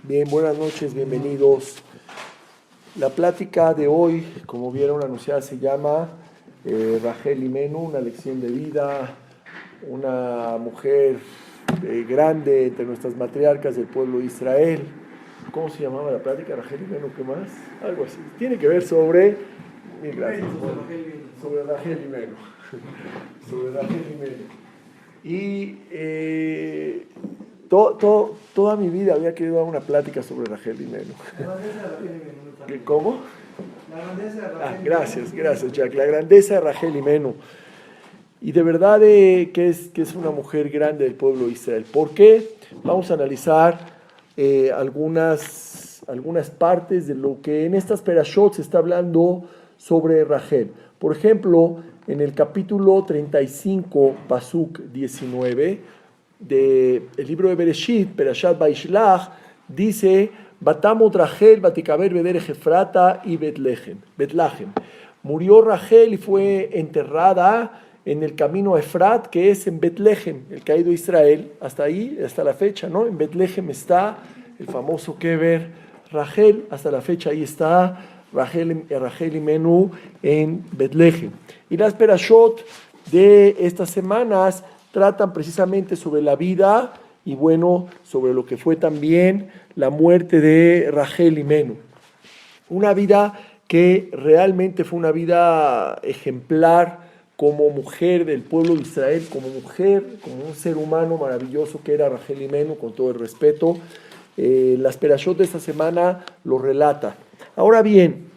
Bien, buenas noches, bienvenidos. La plática de hoy, como vieron anunciada, se llama Rachel Imenu, una lección de vida, una mujer grande entre nuestras matriarcas del pueblo de Israel. ¿Cómo se llamaba la plática? Rachel Imenu, ¿qué más? Algo así. Tiene que ver sobre... Gracias. Sobre Rachel Imenu. Sobre Rachel Imenu. Y toda mi vida había querido dar una plática sobre Rachel Imenu. ¿Cómo? La grandeza de Rachel Imenu. Gracias, Jack. La grandeza de Rachel Imenu. Y de verdad que es una mujer grande del pueblo de Israel. ¿Por qué? Vamos a analizar algunas partes de lo que en estas perashot se está hablando sobre Rachel. Por ejemplo, en el capítulo 35, Pasuk 19, del libro de Bereshit, Perashat Vaishlach, dice: Batamot Rachel, Batikaber Bederej Efrata y Betlehem. Murió Rachel y fue enterrada en el camino a Efrat, que es en Betlehem, el caído de Israel, hasta ahí, hasta la fecha, ¿no? En Betlehem está el famoso Kever Rachel, hasta la fecha ahí está Rachel Imenu en Betlehem. Y las perashot de estas semanas tratan precisamente sobre la vida y bueno, sobre lo que fue también la muerte de Rachel Imenu. Una vida que realmente fue una vida ejemplar como mujer del pueblo de Israel, como mujer, como un ser humano maravilloso que era Rachel Imenu, con todo el respeto. Las perashot de esta semana lo relata. Ahora bien,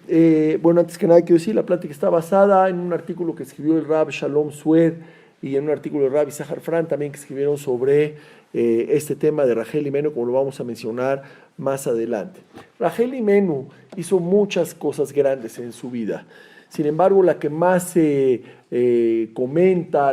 bueno, antes que nada quiero decir, la plática está basada en un artículo que escribió el Rab Shalom Sued y en un artículo del Rab Isahar Fran también que escribieron sobre este tema de Rachel Imenu, como lo vamos a mencionar más adelante. Rachel Imenu hizo muchas cosas grandes en su vida. Sin embargo, la que más se comenta,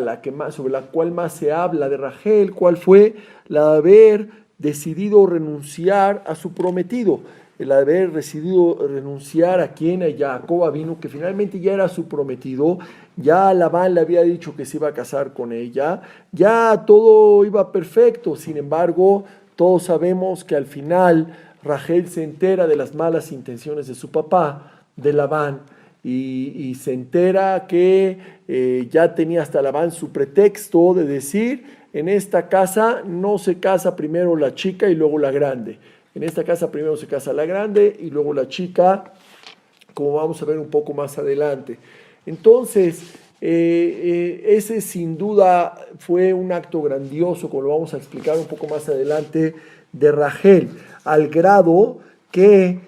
sobre la cual más se habla de Rachel, ¿cuál fue? La de haber decidido renunciar a su prometido, el haber decidido renunciar a Jacob Avinu, que finalmente ya era su prometido, ya Labán le había dicho que se iba a casar con ella, ya todo iba perfecto. Sin embargo, todos sabemos que al final Rachel se entera de las malas intenciones de su papá, de Labán, y se entera que ya tenía hasta Labán su pretexto de decir: en esta casa no se casa primero la chica y luego la grande. En esta casa primero se casa la grande y luego la chica, como vamos a ver un poco más adelante. Entonces, ese sin duda fue un acto grandioso, como lo vamos a explicar un poco más adelante, de Rachel, al grado que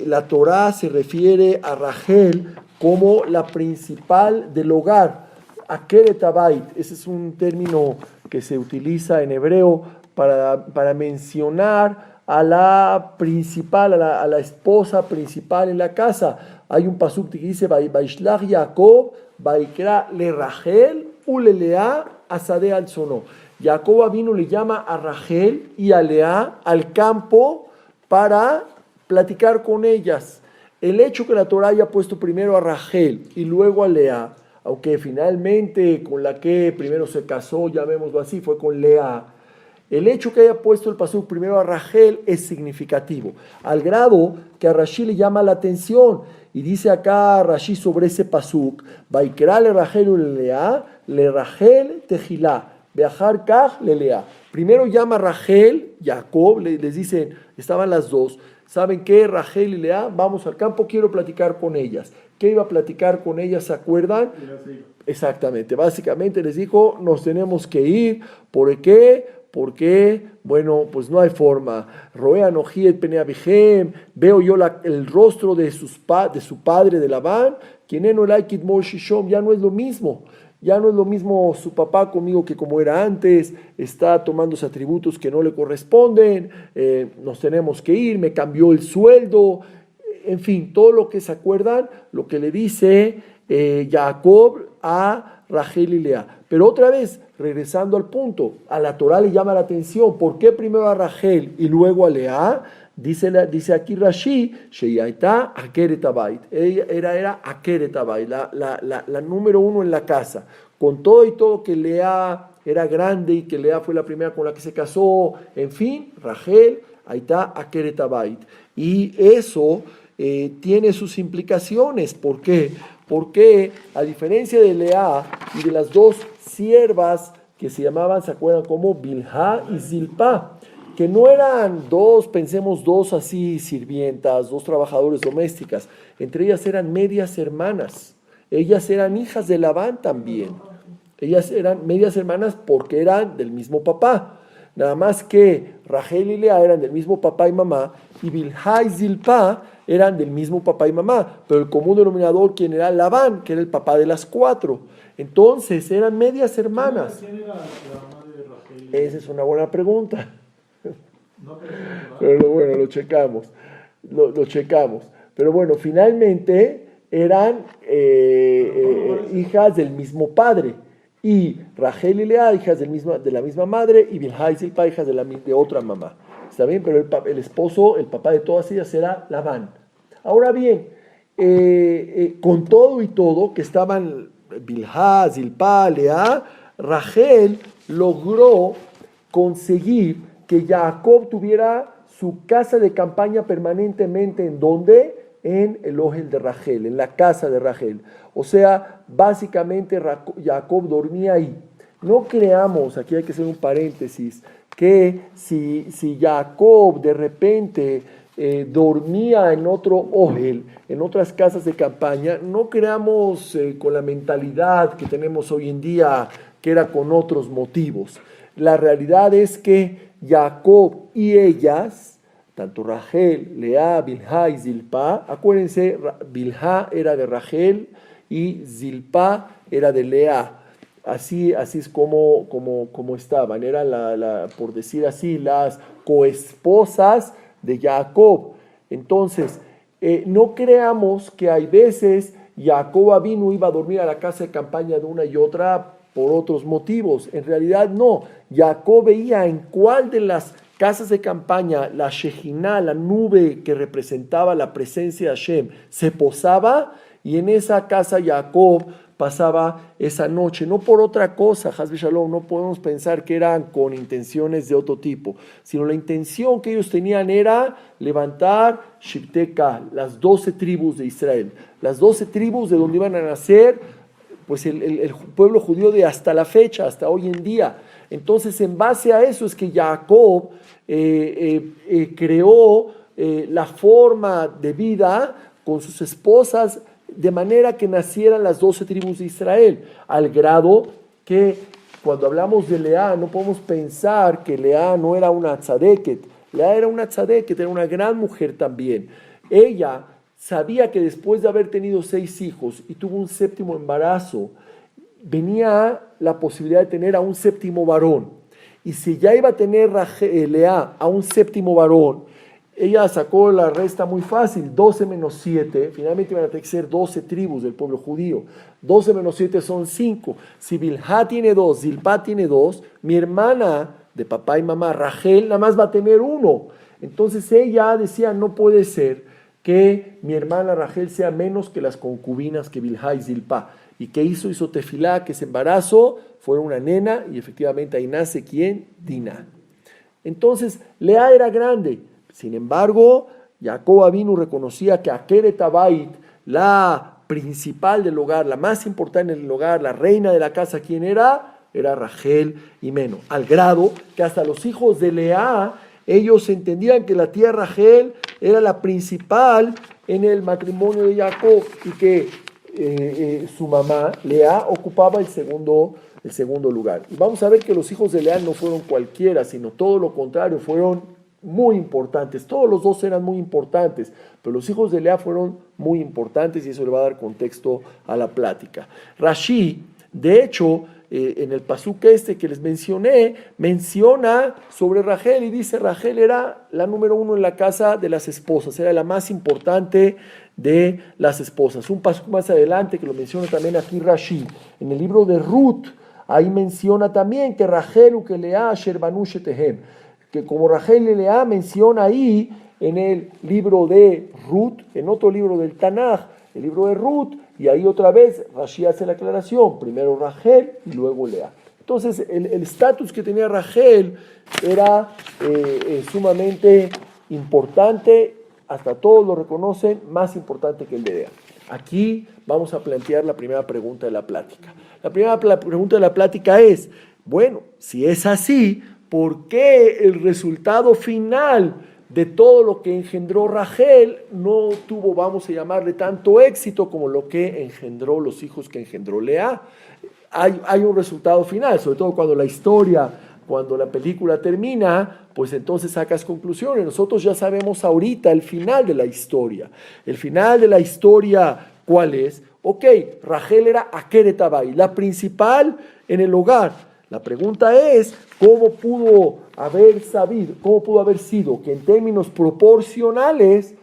la Torá se refiere a Rachel como la principal del hogar. Akeret Habayit, ese es un término que se utiliza en hebreo para mencionar a la principal, a la esposa principal en la casa. Hay un pasuk que dice: Vaishlach Jacob, Vaikra le Rachel, ule Lea, Asade al Sono. Jacob vino, le llama a Rachel y a Lea al campo para platicar con ellas. El hecho que la Torá haya puesto primero a Rachel y luego a Lea, aunque finalmente con la que primero se casó, llamémoslo así, fue con Lea, el hecho que haya puesto el pasuk primero a Rachel es significativo, al grado que a Rashi le llama la atención, y dice acá Rashi sobre ese pasuk: Vaikra le Rachel le Rachel tejilá, beajar kaj le Lea. Primero llama a Rachel, Jacob, les dicen, estaban las dos. ¿Saben qué? Rachel y Lea, vamos al campo, quiero platicar con ellas. ¿Qué iba a platicar con ellas? ¿Se acuerdan? Exactamente, básicamente les dijo: nos tenemos que ir. ¿Por qué? Porque, bueno, pues no hay forma. Roea nojiet pene abijem, veo yo el rostro de su padre, de Labán, quien no el aikid mol shishom, ya no es lo mismo. Ya no es lo mismo su papá conmigo que como era antes, está tomándose atributos que no le corresponden, nos tenemos que ir, me cambió el sueldo, en fin, todo lo que se acuerdan, lo que le dice Jacob a Rachel y Lea. Pero otra vez, regresando al punto, a la Torá le llama la atención: ¿por qué primero a Rachel y luego a Lea? Dice aquí Rashi, Sheyaita Akeret Habayit. Era Akeret Habayit, la número uno en la casa. Con todo y todo que Lea era grande y que Lea fue la primera con la que se casó, en fin, Rachel Ahí está Akeret Abait. Y eso tiene sus implicaciones. ¿Por qué? Porque a diferencia de Lea y de las dos siervas que se llamaban, ¿se acuerdan? Como Bilhá y Zilpá, que no eran dos, pensemos dos así sirvientas, dos trabajadoras domésticas, entre ellas eran medias hermanas, ellas eran hijas de Labán también, ellas eran medias hermanas porque eran del mismo papá, nada más que Rachel y Lea eran del mismo papá y mamá, y Bilhá y Zilpá eran del mismo papá y mamá, pero el común denominador, ¿quién era? Labán, que era el papá de las cuatro. Entonces eran medias hermanas. ¿Quién era la mamá de Rachel? Esa es una buena pregunta. No, Pero bueno, lo checamos. Lo checamos. Pero bueno, finalmente eran hijas del mismo padre. Y Rachel y Lea, hijas de la misma madre, y Bilhá y Zilpá, hijas de otra mamá. ¿Está bien? Pero el esposo, el papá de todas ellas era Labán. Ahora bien, con todo y todo, que estaban Bilhá, Zilpá, Lea, Rachel logró conseguir que Jacob tuviera su casa de campaña permanentemente. ¿En dónde? En el Ohel de Rachel, en la casa de Rachel. O sea, básicamente Jacob dormía ahí. No creamos, aquí hay que hacer un paréntesis, que si Jacob de repente dormía en otro Ohel, en otras casas de campaña, no creamos con la mentalidad que tenemos hoy en día, que era con otros motivos. La realidad es que Jacob y ellas, tanto Rachel, Lea, Bilhá y Zilpá, acuérdense, Bilhá era de Rachel y Zilpá era de Lea. Así es como estaban, eran, por decir así, las coesposas de Jacob. Entonces, no creamos que hay veces Jacob Avinu iba a dormir a la casa de campaña de una y otra por otros motivos. En realidad no. Jacob veía en cuál de las casas de campaña la Shejinah, la nube que representaba la presencia de Hashem, se posaba, y en esa casa Jacob pasaba esa noche, no por otra cosa, Haz v'Shalom, no podemos pensar que eran con intenciones de otro tipo, sino la intención que ellos tenían era levantar Shibteka, las 12 tribus de Israel, las 12 tribus de donde iban a nacer pues el pueblo judío de hasta la fecha, hasta hoy en día. Entonces, en base a eso es que Jacob creó la forma de vida con sus esposas, de manera que nacieran las 12 tribus de Israel, al grado que cuando hablamos de Lea no podemos pensar que Lea no era una tzadeket. Lea era una tzadeket, era una gran mujer también. Ella sabía que después de haber tenido 6 hijos y tuvo un 7º embarazo, venía la posibilidad de tener a un 7º varón. Y si ya iba a tener Lea a un 7º varón, ella sacó la resta muy fácil, 12 menos 7, finalmente iban a tener que ser 12 tribus del pueblo judío. 12 menos 7 son 5. Si Bilhá tiene 2, Zilpá tiene 2, mi hermana de papá y mamá, Rachel, nada más va a tener 1. Entonces ella decía, no puede ser que mi hermana Rachel sea menos que las concubinas que Bilhá y Zilpá. ¿Y qué hizo? Hizo tefilá, que ese embarazo fuera una nena, y efectivamente ahí nace ¿quién? Diná. Entonces, Lea era grande. Sin embargo, Jacob Avinu reconocía que Akeret Abait, la principal del hogar, la más importante en el hogar, la reina de la casa, ¿quién era? Era Rachel y Meno. Al grado que hasta los hijos de Lea, ellos entendían que la tía Rachel era la principal en el matrimonio de Jacob y que su mamá, Lea, ocupaba el segundo lugar. Y vamos a ver que los hijos de Lea no fueron cualquiera, sino todo lo contrario, fueron muy importantes. Todos los dos eran muy importantes, pero los hijos de Lea fueron muy importantes y eso le va a dar contexto a la plática. Rashi, de hecho, en el pasuk que les mencioné, menciona sobre Rachel y dice, Rachel era la número 1 en la casa de las esposas, era la más importante de las esposas. Un pasuk más adelante que lo menciona también aquí Rashi, en el libro de Ruth, ahí menciona también que Rachel u que Lea asher banu shetehem, que como Rachel y Lea menciona ahí en el libro de Ruth, en otro libro del Tanaj, el libro de Ruth, y ahí otra vez Rashi hace la aclaración, primero Rachel y luego Lea. Entonces el estatus que tenía Rachel era sumamente importante, hasta todos lo reconocen, más importante que el de Lea. Aquí vamos a plantear la primera pregunta de la plática. La primera pregunta de la plática es, bueno, si es así, ¿por qué el resultado final de todo lo que engendró Rachel no tuvo, vamos a llamarle, tanto éxito como lo que engendró los hijos que engendró Lea? Hay un resultado final, sobre todo cuando la película termina, pues entonces sacas conclusiones. Nosotros ya sabemos ahorita el final de la historia. El final de la historia, ¿cuál es? Ok, Rachel era Akeret Abayit, la principal en el hogar. La pregunta es, ¿cómo pudo haber sido que en términos proporcionales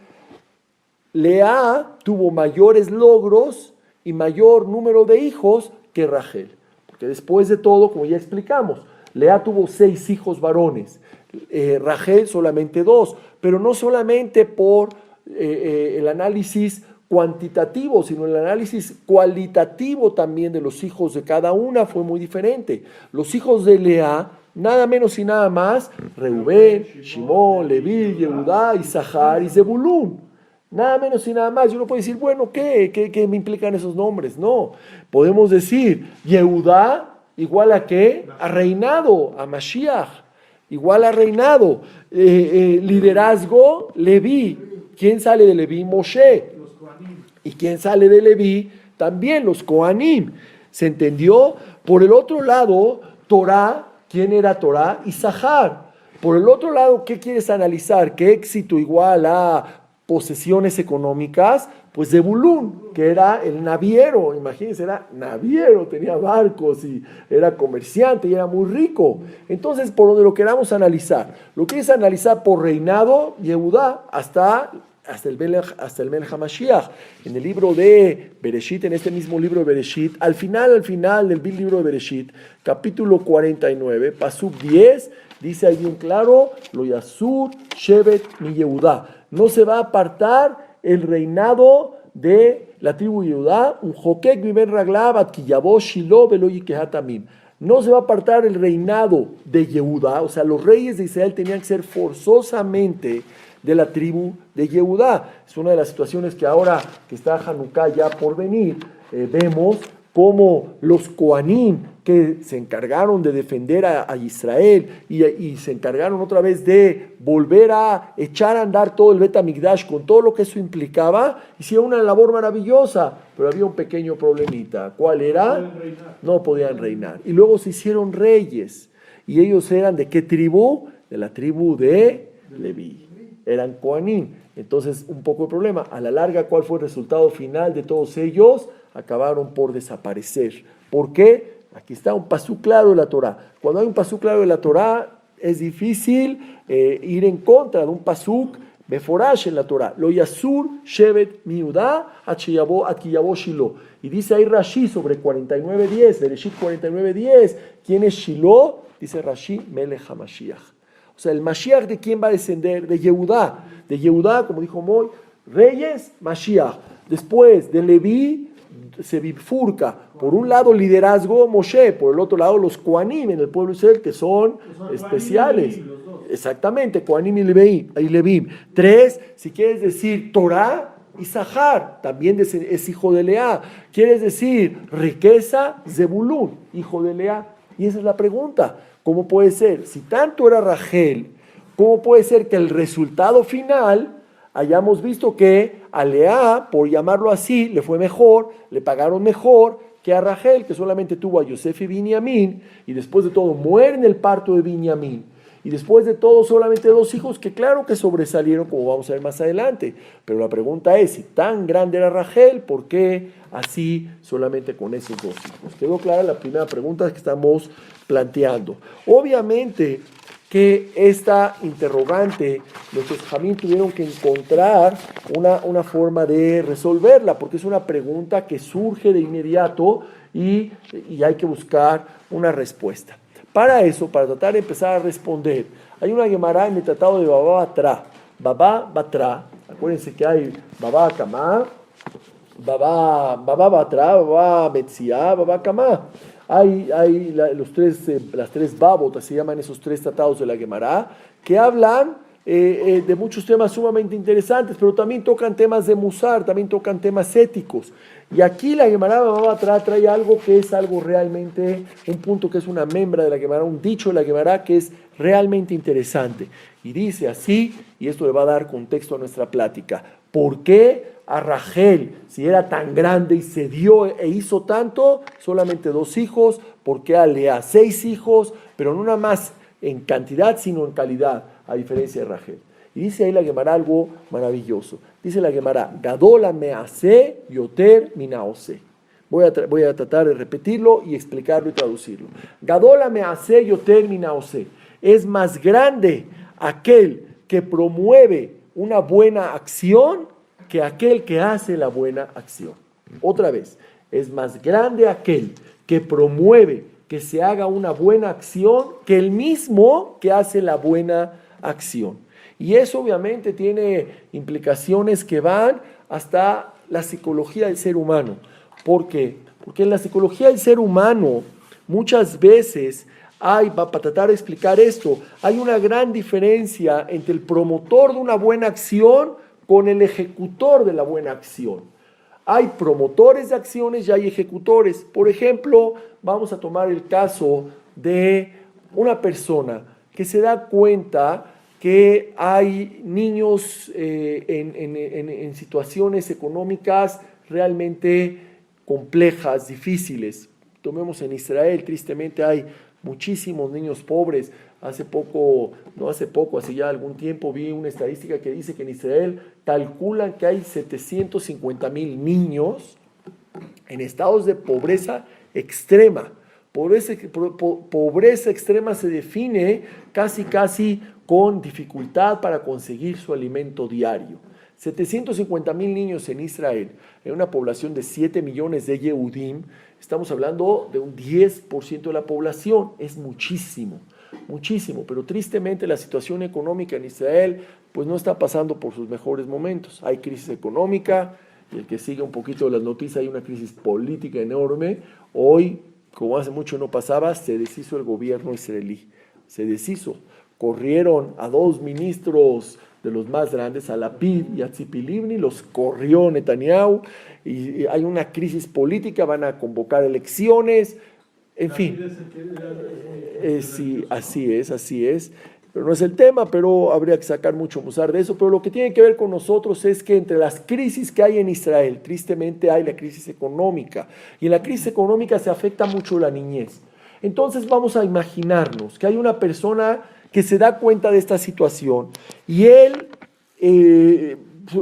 Lea tuvo mayores logros y mayor número de hijos que Rachel? Porque después de todo, como ya explicamos, Lea tuvo 6 hijos varones, Rachel solamente 2, pero no solamente por el análisis cuantitativo, sino el análisis cualitativo también de los hijos de cada una fue muy diferente. Los hijos de Lea, nada menos y nada más, Reubén, Shimón, Leví, Yehudá, Isahar y Zebulún. Nada menos y nada más. Yo no puedo decir, bueno, ¿qué me implican esos nombres? No, podemos decir, Yehudá igual a ¿qué? A reinado, a Mashiach, igual a reinado. Liderazgo, Leví. ¿Quién sale de Leví? Moshe. ¿Y quién sale de Leví? También los Kohanim. ¿Se entendió? Por el otro lado, Torah, ¿quién era Torah? Isahar. Por el otro lado, ¿qué quieres analizar? ¿Qué éxito igual a posesiones económicas? Pues Zebulún, que era el naviero, imagínense, era naviero, tenía barcos y era comerciante y era muy rico. Entonces, por donde lo queramos analizar, lo quieres analizar por reinado, Yehudá, hasta el Melech HaMashiach. En el libro de Bereshit, en este mismo libro de Bereshit, al final del libro de Bereshit, capítulo 49, Pasuk 10, dice ahí bien claro, Lo Yasur Shevet mi Yehudá. No se va a apartar el reinado de la tribu de Yehudá, un Jokek Viven Raglav, Adkiyabó, Shiloh, Veloyi Kehatamim. No se va a apartar el reinado de Yehudá, o sea, los reyes de Israel tenían que ser forzosamente de la tribu de Yehudá. Es una de las situaciones que ahora que está Hanukkah ya por venir, vemos cómo los Kohanim que se encargaron de defender a Israel y se encargaron otra vez de volver a echar a andar todo el Bet HaMikdash con todo lo que eso implicaba, hicieron una labor maravillosa, pero había un pequeño problemita. ¿Cuál era? No podían reinar. Y luego se hicieron reyes. ¿Y ellos eran de qué tribu? De la tribu de Leví. Eran Kohanim. Entonces, un poco de problema. A la larga, ¿cuál fue el resultado final de todos ellos? Acabaron por desaparecer. ¿Por qué? Aquí está un pasuk claro de la Torah. Cuando hay un pasuk claro de la Torah, es difícil ir en contra de un pasuk beforash en la Torah. Lo yasur shevet miudá adkiyabó Shiloh. Y dice ahí Rashi sobre 49.10, Bereshit 49.10. ¿Quién es Shiloh? Dice Rashi, Melech HaMashiach. O sea, el Mashiach, ¿de quién va a descender? De Yehudá. De Yehudá, como dijo Moy, reyes, Mashiach. Después de Leví, se bifurca. Por un lado, liderazgo, Moshe. Por el otro lado, los Kohanim en el pueblo de Israel, que son especiales. Exactamente, Kohanim y Levim. 3, si quieres decir Torah, Isahar, también es hijo de Lea. Quieres decir riqueza, Zebulún, hijo de Lea. Y esa es la pregunta. ¿Cómo puede ser? Si tanto era Rachel, ¿cómo puede ser que el resultado final hayamos visto que a Lea, por llamarlo así, le fue mejor, le pagaron mejor que a Rachel, que solamente tuvo a Yosef y Binyamin, y después de todo muere en el parto de Binyamin, y después de todo solamente 2 hijos que claro que sobresalieron, como vamos a ver más adelante, pero la pregunta es, si tan grande era Rachel, ¿por qué así solamente con esos 2 hijos? Quedó clara la primera pregunta que estamos planteando. Obviamente que esta interrogante, nuestros jamín tuvieron que encontrar una forma de resolverla, porque es una pregunta que surge de inmediato y hay que buscar una respuesta. Para eso, para tratar de empezar a responder, hay una Gemara en el tratado de Baba Batra. Baba Batra, acuérdense que hay Baba Kamá, Baba Batra, Baba Metziá, Baba Kamá. Hay las tres babot, se llaman esos 3 tratados de la Gemara, que hablan de muchos temas sumamente interesantes, pero también tocan temas de musar, también tocan temas éticos. Y aquí la Gemara Baba Batra trae algo que es algo realmente, un punto que es una membra de la Gemara, un dicho de la Gemara que es realmente interesante. Y dice así, y esto le va a dar contexto a nuestra plática, ¿por qué a Rachel, si era tan grande y se dio e hizo tanto, solamente 2 hijos? ¿Por qué a Lea 6 hijos? Pero no nada más en cantidad, sino en calidad, a diferencia de Rachel. Y dice ahí la Gemara algo maravilloso. Dice la Gemara, Gadola mease yoter minaose. Voy a tratar de repetirlo y explicarlo y traducirlo. Gadola mease yoter minaose. Es más grande aquel que promueve una buena acción que aquel que hace la buena acción. Otra vez, es más grande aquel que promueve que se haga una buena acción que el mismo que hace la buena acción. Y eso obviamente tiene implicaciones que van hasta la psicología del ser humano. ¿Por qué? Porque en la psicología del ser humano muchas veces para tratar de explicar esto, hay una gran diferencia entre el promotor de una buena acción con el ejecutor de la buena acción. Hay promotores de acciones y hay ejecutores. Por ejemplo, vamos a tomar el caso de una persona que se da cuenta que hay niños en situaciones económicas realmente complejas, difíciles. Tomemos en Israel, tristemente hay muchísimos niños pobres. Hace ya algún tiempo vi una estadística que dice que en Israel calculan que hay 750,000 niños en estados de pobreza extrema. Pobreza extrema se define casi con dificultad para conseguir su alimento diario. 750,000 niños en Israel, en una población de 7 millones de Yehudim, estamos hablando de un 10% de la población, es muchísimo, pero tristemente la situación económica en Israel pues no está pasando por sus mejores momentos. Hay crisis económica, y el que sigue un poquito las noticias, hay una crisis política enorme. Hoy, como hace mucho no pasaba, se deshizo el gobierno israelí, se deshizo. Corrieron a 2 ministros de los más grandes, a Lapid y a Tzipi Livni, los corrió Netanyahu, y hay una crisis política, van a convocar elecciones, en fin. Sí, así es, pero no es el tema, pero habría que sacar mucho musar de eso. Pero lo que tiene que ver con nosotros es que entre las crisis que hay en Israel, tristemente hay la crisis económica, y en la crisis económica se afecta mucho la niñez. Entonces vamos a imaginarnos que hay una persona que se da cuenta de esta situación y él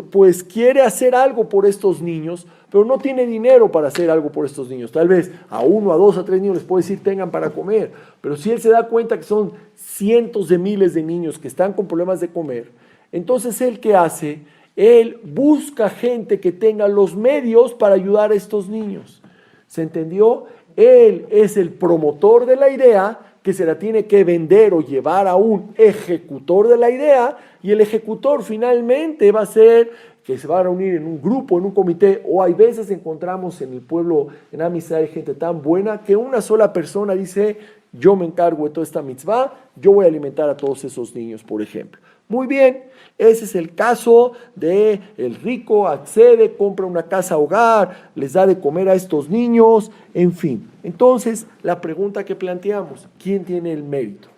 pues quiere hacer algo por estos niños, pero no tiene dinero para hacer algo por estos niños. Tal vez a 1, a 2, a 3 niños les puede decir tengan para comer, pero si él se da cuenta que son cientos de miles de niños que están con problemas de comer, entonces él ¿qué hace? Él busca gente que tenga los medios para ayudar a estos niños. ¿Se entendió? Él es el promotor de la idea que se la tiene que vender o llevar a un ejecutor de la idea, y el ejecutor finalmente va a ser que se va a reunir en un grupo, en un comité, o hay veces encontramos en el pueblo, en Am Israel, gente tan buena que una sola persona dice, yo me encargo de toda esta mitzvah, yo voy a alimentar a todos esos niños, por ejemplo. Muy bien, ese es el caso de el rico, accede, compra una casa hogar, les da de comer a estos niños, en fin. Entonces, la pregunta que planteamos, ¿quién tiene el mérito?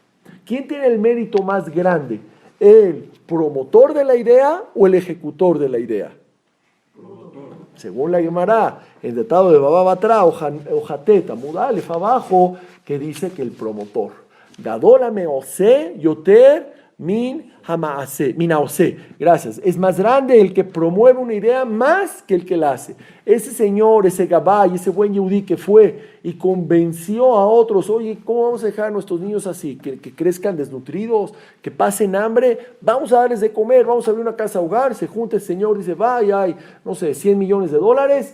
¿Quién tiene el mérito más grande? ¿El promotor de la idea o el ejecutor de la idea? Según la Gemara, el tratado de Baba Batra, Ojatet, Amud Alef abajo, que dice que el promotor. Gadola meose yoter min minaose. Gracias. Es más grande el que promueve una idea más que el que la hace. Ese señor, ese Gabay, ese buen Yehudí que fue y convenció a otros, oye, ¿cómo vamos a dejar a nuestros niños así? Que crezcan desnutridos, que pasen hambre, vamos a darles de comer, vamos a abrir una casa hogar, se junta el señor, dice, vaya, hay, no sé, $100 millones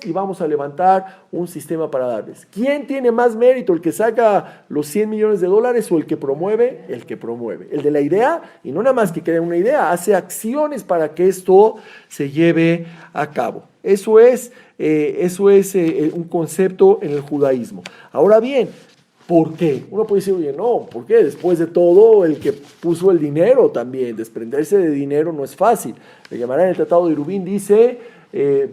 y vamos a levantar un sistema para darles. ¿Quién tiene más mérito, el que saca los $100 millones o el que promueve? El que promueve. El de la idea, y no nada más que crea una idea, hace acciones para que esto se lleve a cabo. Eso es un concepto en el judaísmo. Ahora bien, ¿Por qué? Uno puede decir, oye, no, ¿por qué? Después de todo, el que puso el dinero también, desprenderse de dinero no es fácil. Le llamarán en el Tratado de Irubín, dice,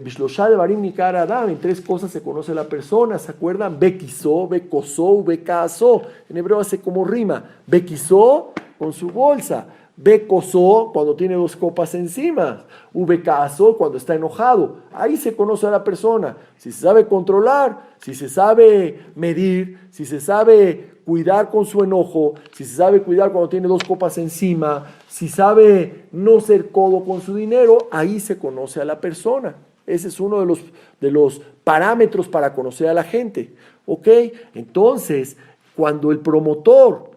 Bishlosha de Barim Nikar Adam, en 3 cosas se conoce la persona, ¿se acuerdan? Bekisó, bekosó, bekasó. En hebreo hace como rima. Bekisó con su bolsa. Bekosó cuando tiene 2 copas encima. Ubekasó cuando está enojado. Ahí se conoce a la persona. Si se sabe controlar, si se sabe medir, si se sabe cuidar con su enojo, si se sabe cuidar cuando tiene 2 copas encima, si sabe no ser codo con su dinero, ahí se conoce a la persona. Ese es uno de los parámetros para conocer a la gente. ¿Ok? Entonces, cuando el promotor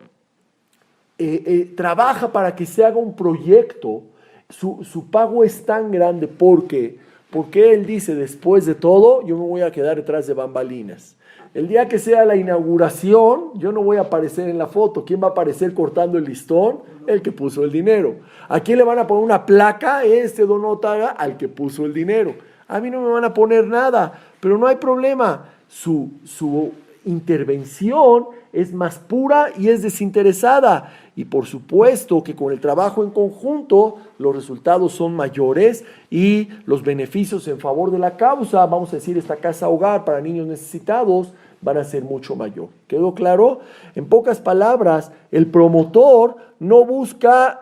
trabaja para que se haga un proyecto, su pago es tan grande porque él dice, después de todo, yo me voy a quedar detrás de bambalinas. El día que sea la inauguración, yo no voy a aparecer en la foto. ¿Quién va a aparecer cortando el listón? El que puso el dinero. ¿A quién le van a poner una placa? Donotaga, al que puso el dinero. A mí no me van a poner nada, pero no hay problema. Su intervención es más pura y es desinteresada. Y por supuesto que con el trabajo en conjunto los resultados son mayores y los beneficios en favor de la causa, vamos a decir esta casa hogar para niños necesitados, van a ser mucho mayor. ¿Quedó claro? En pocas palabras, el promotor no busca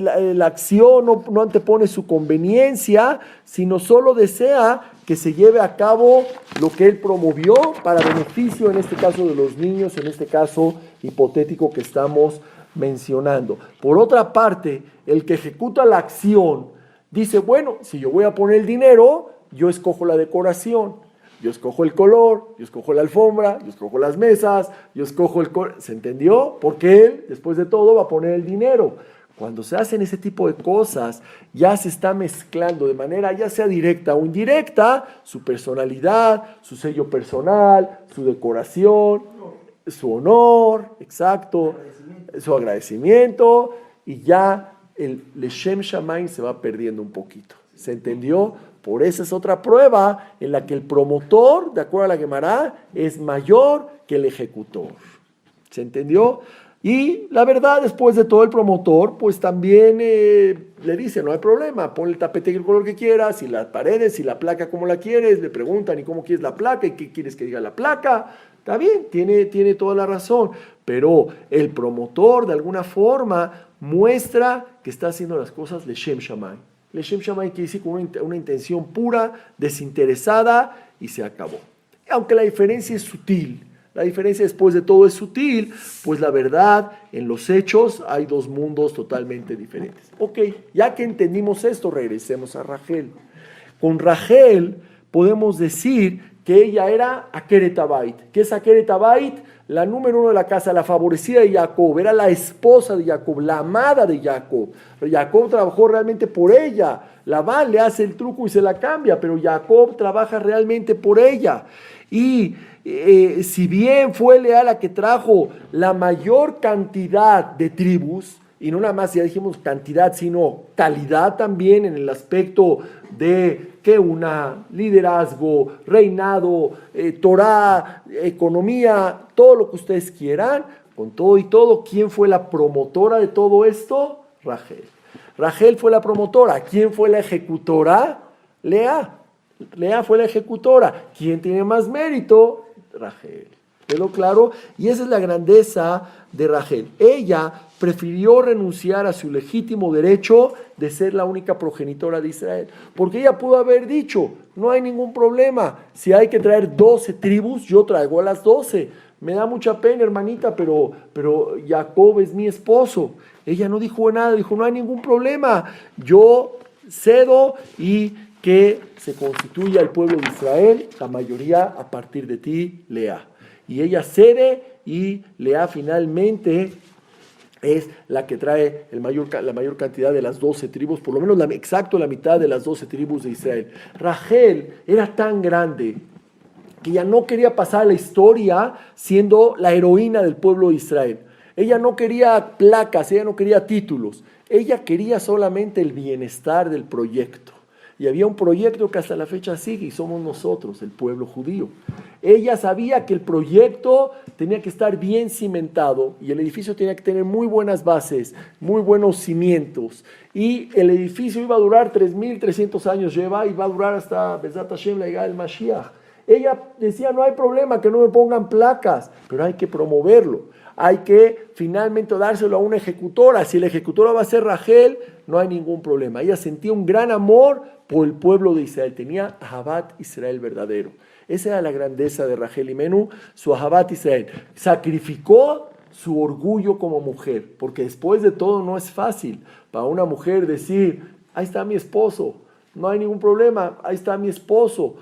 la acción, no antepone su conveniencia, sino solo desea que se lleve a cabo lo que él promovió para beneficio, en este caso de los niños, en este caso hipotético que estamos mencionando. Por otra parte, el que ejecuta la acción dice, bueno, si yo voy a poner el dinero, yo escojo la decoración, yo escojo el color, yo escojo la alfombra, yo escojo las mesas, yo escojo ¿se entendió? Porque él, después de todo, va a poner el dinero. Cuando se hacen ese tipo de cosas, ya se está mezclando de manera ya sea directa o indirecta su personalidad, su sello personal, su decoración, su honor, exacto, su agradecimiento, y ya el Leshem Shamaim se va perdiendo un poquito. ¿Se entendió? Por esa es otra prueba en la que el promotor, de acuerdo a la Gemara, es mayor que el ejecutor. ¿Se entendió? Y la verdad, después de todo, el promotor, pues también le dice, no hay problema, pon el tapete el color que quieras, y las paredes, y la placa como la quieres, le preguntan, ¿y cómo quieres la placa? ¿Y qué quieres que diga la placa? Está bien, tiene toda la razón, pero el promotor, de alguna forma, muestra que está haciendo las cosas Leshem Shamaim. Leshem Shamaim quiere decir con una intención pura, desinteresada, y se acabó. Aunque la diferencia es sutil, la diferencia después de todo es sutil, pues la verdad, en los hechos hay 2 mundos totalmente diferentes. Ok, ya que entendimos esto, regresemos a Rachel. Con Rachel podemos decir que ella era Akeret Habait. ¿Qué es Akeret Habait? La número 1 de la casa, la favorecida de Jacob, era la esposa de Jacob, la amada de Jacob. Jacob trabajó realmente por ella. Labán le hace el truco y se la cambia, pero Jacob trabaja realmente por ella. Y si bien fue Lea la que trajo la mayor cantidad de tribus, y no nada más, ya dijimos cantidad, sino calidad también en el aspecto de que una liderazgo, reinado, Torah, economía, todo lo que ustedes quieran, con todo y todo, ¿quién fue la promotora de todo esto? Rachel. Rachel fue la promotora. ¿Quién fue la ejecutora? Lea. Lea fue la ejecutora. ¿Quién tiene más mérito? Rachel. ¿Quedó claro? Y esa es la grandeza de Rachel. Ella prefirió renunciar a su legítimo derecho de ser la única progenitora de Israel. Porque ella pudo haber dicho, no hay ningún problema. Si hay que traer 12 tribus, yo traigo a las 12. Me da mucha pena, hermanita, pero Jacob es mi esposo. Ella no dijo nada, dijo, no hay ningún problema. Yo cedo y que se constituya el pueblo de Israel, la mayoría a partir de ti, Lea. Y ella cede y Lea finalmente es la que trae la mayor cantidad de las 12 tribus, por lo menos exacto la mitad de las 12 tribus de Israel. Rachel era tan grande que ella no quería pasar a la historia siendo la heroína del pueblo de Israel. Ella no quería placas, ella no quería títulos, ella quería solamente el bienestar del proyecto. Y había un proyecto que hasta la fecha sigue y somos nosotros, el pueblo judío. Ella sabía que el proyecto tenía que estar bien cimentado y el edificio tenía que tener muy buenas bases, muy buenos cimientos. Y el edificio iba a durar 3.300 años, y va a durar hasta Bezat Hashem, la llegada del Mashiach. Ella decía, no hay problema que no me pongan placas, pero hay que promoverlo. Hay que finalmente dárselo a una ejecutora. Si la ejecutora va a ser Rachel, no hay ningún problema. Ella sentía un gran amor por el pueblo de Israel. Tenía Ahabat Israel verdadero. Esa era la grandeza de Rachel Imenu, su Ahabat Israel. Sacrificó su orgullo como mujer, porque después de todo no es fácil para una mujer decir, ahí está mi esposo, no hay ningún problema, ahí está mi esposo.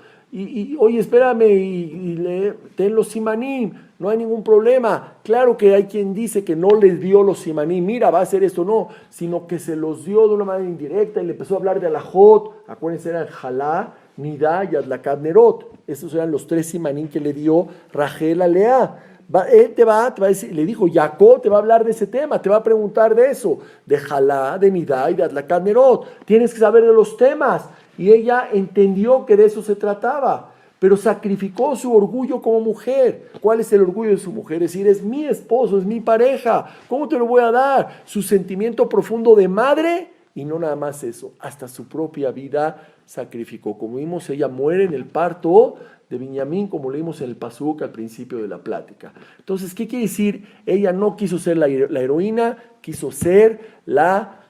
Oye, espérame, ten los simanim, no hay ningún problema. Claro que hay quien dice que no les dio los simanim, mira, va a hacer esto, no, sino que se los dio de una manera indirecta y le empezó a hablar de alajot, acuérdense, eran Jalá, Nidá y Adlakat Nerot. Esos eran los 3 simanim que le dio Rachel a Lea. Él te va a decir, le dijo, Jacob te va a hablar de ese tema, te va a preguntar de eso, de Jalá, de Nidá y de Adlakat Nerot. Tienes que saber de los temas. Y ella entendió que de eso se trataba, pero sacrificó su orgullo como mujer. ¿Cuál es el orgullo de su mujer? Es decir, es mi esposo, es mi pareja, ¿cómo te lo voy a dar? Su sentimiento profundo de madre, y no nada más eso, hasta su propia vida sacrificó. Como vimos, ella muere en el parto de Binyamin, como leímos en el Pasuk al principio de la plática. Entonces, ¿qué quiere decir? Ella no quiso ser la heroína, quiso ser la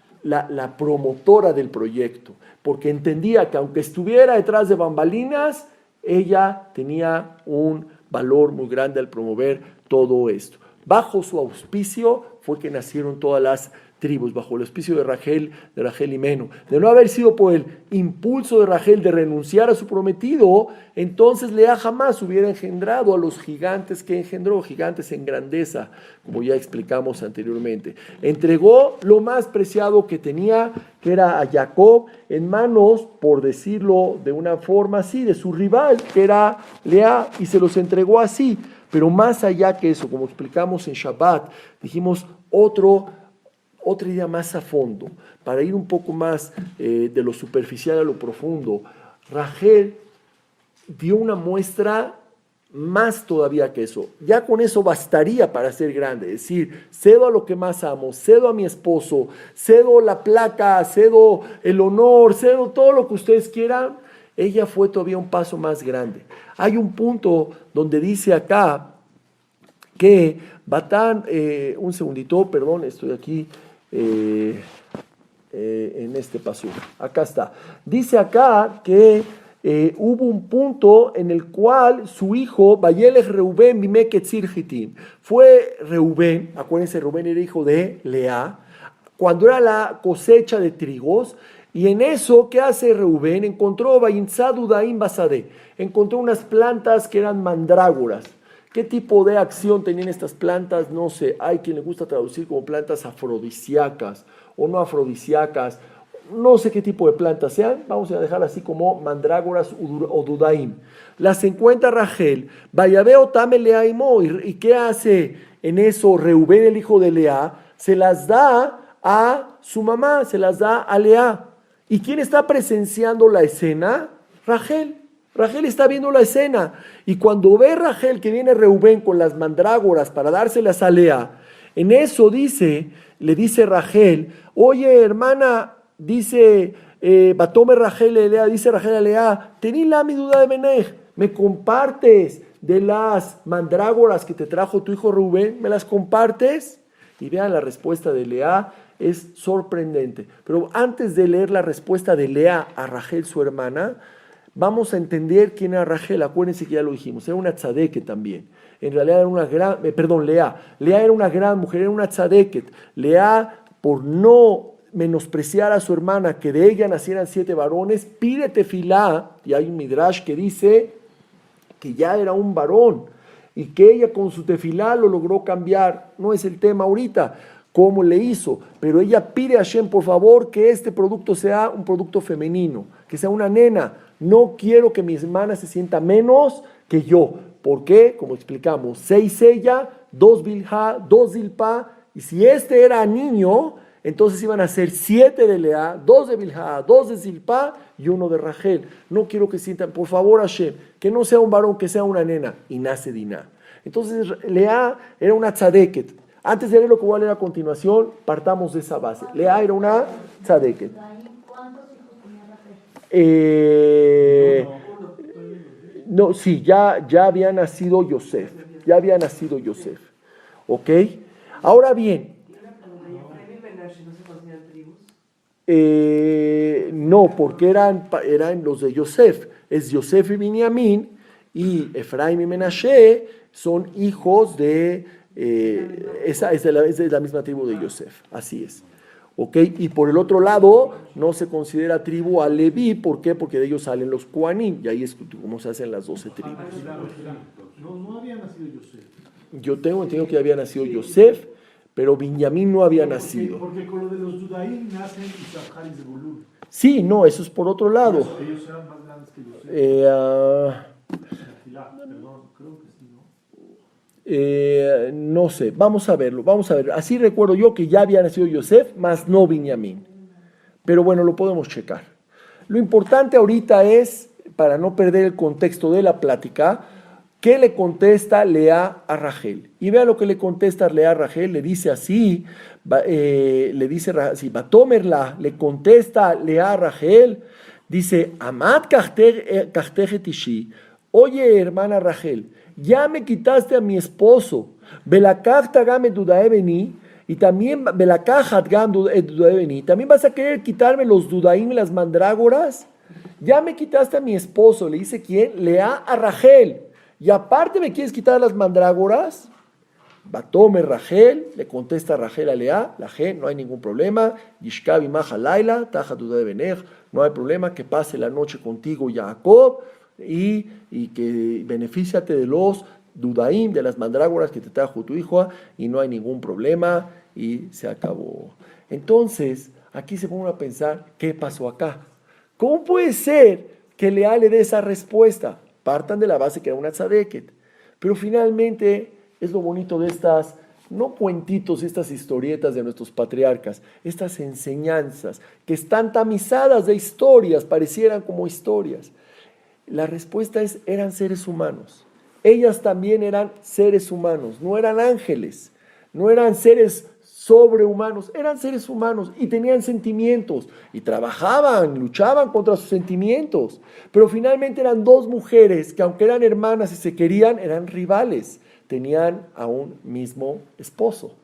promotora del proyecto, porque entendía que aunque estuviera detrás de bambalinas, ella tenía un valor muy grande al promover todo esto. Bajo su auspicio fue que nacieron todas las tribus, bajo el auspicio de Rachel Imenu. De no haber sido por el impulso de Rachel de renunciar a su prometido, entonces Lea jamás hubiera engendrado a los gigantes que engendró, gigantes en grandeza, como ya explicamos anteriormente. Entregó lo más preciado que tenía, que era a Jacob, en manos, por decirlo de una forma así, de su rival, que era Lea, y se los entregó así. Pero más allá que eso, como explicamos en Shabbat, dijimos otra idea más a fondo, para ir un poco más de lo superficial a lo profundo. Rachel dio una muestra más todavía que eso. Ya con eso bastaría para ser grande. Es decir, cedo a lo que más amo, cedo a mi esposo, cedo la placa, cedo el honor, cedo todo lo que ustedes quieran. Ella fue todavía un paso más grande. Hay un punto donde dice acá que Batán, un segundito, perdón, estoy aquí en este paso. Acá está. Dice acá que hubo un punto en el cual su hijo, Vayelech Reubén, Mimeketzir Hitim, fue Reubén, acuérdense, Reubén era hijo de Lea, cuando era la cosecha de trigos, y en eso, ¿qué hace Reubén? Encontró Vayinzadu Daim Basade, encontró unas plantas que eran mandrágoras. ¿Qué tipo de acción tenían estas plantas? No sé, hay quien le gusta traducir como plantas afrodisíacas o no afrodisíacas, no sé qué tipo de plantas sean, vamos a dejar así como mandrágoras o dudaim. Las encuentra Rachel, vayaveo tame Lea y ¿qué hace en eso Reubén, el hijo de Lea? Se las da a su mamá, se las da a Lea. ¿Y quién está presenciando la escena? Rachel. Rachel está viendo la escena, y cuando ve Rachel que viene Reubén con las mandrágoras para dárselas a Lea, en eso le dice Rachel, oye hermana, dice Batome Rachel a Lea, dice Rachel a Lea, tení la mi duda de Menej, ¿me compartes de las mandrágoras que te trajo tu hijo Reubén? ¿Me las compartes? Y vean la respuesta de Lea, es sorprendente. Pero antes de leer la respuesta de Lea a Rachel, su hermana, vamos a entender quién era Rachel. Acuérdense que ya lo dijimos, era una tzadeket también. En realidad era una gran, Lea era una gran mujer, era una tzadeket. Lea, por no menospreciar a su hermana, que de ella nacieran 7 varones, pide tefilá, y hay un midrash que dice que ya era un varón, y que ella con su tefilá lo logró cambiar. No es el tema ahorita, cómo le hizo, pero ella pide a Hashem, por favor, que este producto sea un producto femenino, que sea una nena. No quiero que mi hermana se sienta menos que yo. ¿Por qué? Como explicamos, 6 ella, 2 bilha, 2 zilpa, y si este era niño, entonces iban a ser 7 de Lea, 2 de Bilhá, 2 de Zilpá y 1 de Rachel. No quiero que sientan, por favor, Hashem, que no sea un varón, que sea una nena. Y nace Diná. Entonces Lea era una tzadeket. Antes de leer lo que voy a leer a continuación, partamos de esa base. Lea era una tzadeket. ¿Cuántos hijos tenía Rachel? No, sí, ya había nacido Yosef. Ya había nacido Yosef. ¿Ok? Ahora bien. No, porque eran los de Yosef. Es Yosef y Binyamin, y Efraim y Menashe son hijos de... esa es de la misma tribu de Yosef. Así es. ¿Ok? Y por el otro lado, no se considera tribu a Leví. ¿Por qué? Porque de ellos salen los Kohanim. Y ahí es como se hacen las 12 tribus. No había nacido Yosef. Yo tengo entendido que había nacido Yosef, pero Binyamin no había nacido. Porque con lo de los Dudaim nacen Isahar y Zebulún. Sí, no, eso es por otro lado. Ellos eran más grandes que Yosef. Perdón, creo que sí, ¿no? No sé, vamos a verlo, vamos a ver. Así recuerdo yo que ya había nacido Yosef, más no Binyamin. Pero bueno, lo podemos checar. Lo importante ahorita es, para no perder el contexto de la plática, ¿qué le contesta Lea a Rachel? Y vea lo que le contesta Lea a Rachel, le dice así, Batomerla, le contesta Lea a Rachel, dice, Amad kachtechet ishi, oye hermana Rachel, ya me quitaste a mi esposo, Belakachta gam et dudae beni, y también Belakachat gam et dudae beni, también vas a querer quitarme los dudaim y las mandrágoras, ya me quitaste a mi esposo, le dice ¿quién? Lea a Rachel. Y aparte me quieres quitar las mandrágoras. Batome Rachel, le contesta Rachel a Lea, no hay ningún problema. Yishkabi maja laila, taja duda de benech, no hay problema, que pase la noche contigo Jacob y que benefíciate de los dudaim, de las mandrágoras que te trajo tu hijo, y no hay ningún problema, y se acabó. Entonces, aquí se pone a pensar, ¿qué pasó acá? ¿Cómo puede ser que Lea le dé esa respuesta? Partan de la base que era una tzadeket. Pero finalmente es lo bonito de estas, no cuentitos, estas historietas de nuestros patriarcas, estas enseñanzas que están tamizadas de historias, parecieran como historias. La respuesta es, eran seres humanos. Ellas también eran seres humanos, no eran ángeles, no eran seres sobrehumanos, eran seres humanos y tenían sentimientos y trabajaban, luchaban contra sus sentimientos, pero finalmente eran dos mujeres que aunque eran hermanas y se querían, eran rivales, tenían a un mismo esposo.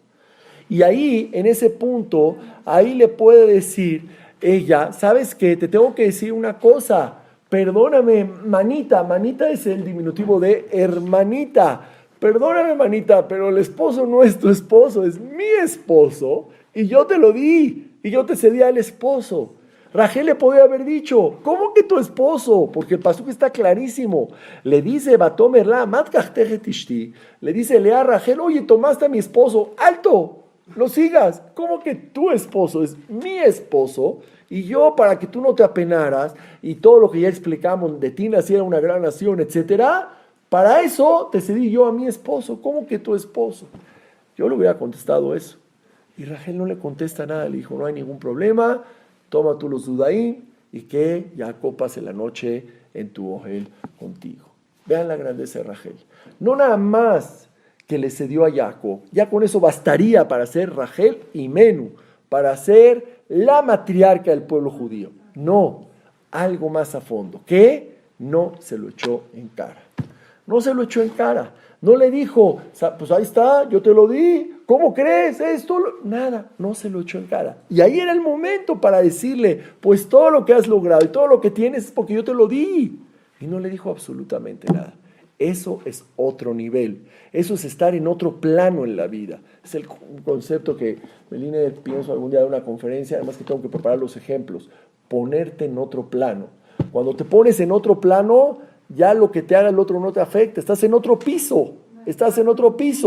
Y ahí, en ese punto, ahí le puede decir ella, ¿sabes qué? Te tengo que decir una cosa, perdóname, manita, manita es el diminutivo de hermanita. Perdóname, manita, pero el esposo no es tu esposo, es mi esposo, y yo te lo di, y yo te cedí al esposo. Rachel le podía haber dicho, ¿cómo que tu esposo? Porque el pasuk está clarísimo. Le dice Batomerla, le dice Lea a Rachel, oye, tomaste a mi esposo, alto, no sigas. ¿Cómo que tu esposo es mi esposo? Y yo, para que tú no te apenaras, y todo lo que ya explicamos, de ti naciera una gran nación, etcétera, para eso te cedí yo a mi esposo. ¿Cómo que tu esposo? Yo le hubiera contestado eso. Y Rachel no le contesta nada. Le dijo, no hay ningún problema. Toma tú los dudaim y que Jacob pase la noche en tu ojel contigo. Vean la grandeza de Rachel. No nada más que le cedió a Jacob. Ya con eso bastaría para ser Rachel y Menú. Para ser la matriarca del pueblo judío. No. Algo más a fondo. ¿Qué? No se lo echó en cara. No se lo echó en cara. No le dijo, pues ahí está, yo te lo di. ¿Cómo crees esto? Nada, no se lo echó en cara. Y ahí era el momento para decirle, pues todo lo que has logrado y todo lo que tienes es porque yo te lo di. Y no le dijo absolutamente nada. Eso es otro nivel. Eso es estar en otro plano en la vida. Es el concepto que Meline pienso algún día de una conferencia, además que tengo que preparar los ejemplos. Ponerte en otro plano. Cuando te pones en otro plano, ya lo que te haga el otro no te afecta, estás en otro piso,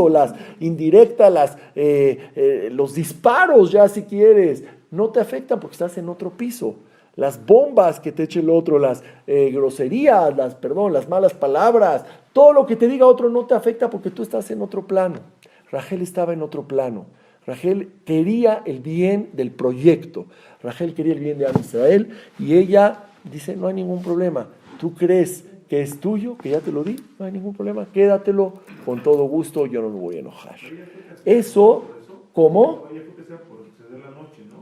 las indirectas, los disparos ya si quieres, no te afectan porque estás en otro piso. Las bombas que te eche el otro, las groserías, las malas palabras, todo lo que te diga otro no te afecta porque tú estás en otro plano. Rachel estaba en otro plano. Rachel quería el bien del proyecto. Rachel quería el bien de Am Israel y ella dice, no hay ningún problema. ¿Tú crees que es tuyo, que ya te lo di? No hay ningún problema, quédatelo con todo gusto, yo no me voy a enojar. Eso, ¿cómo?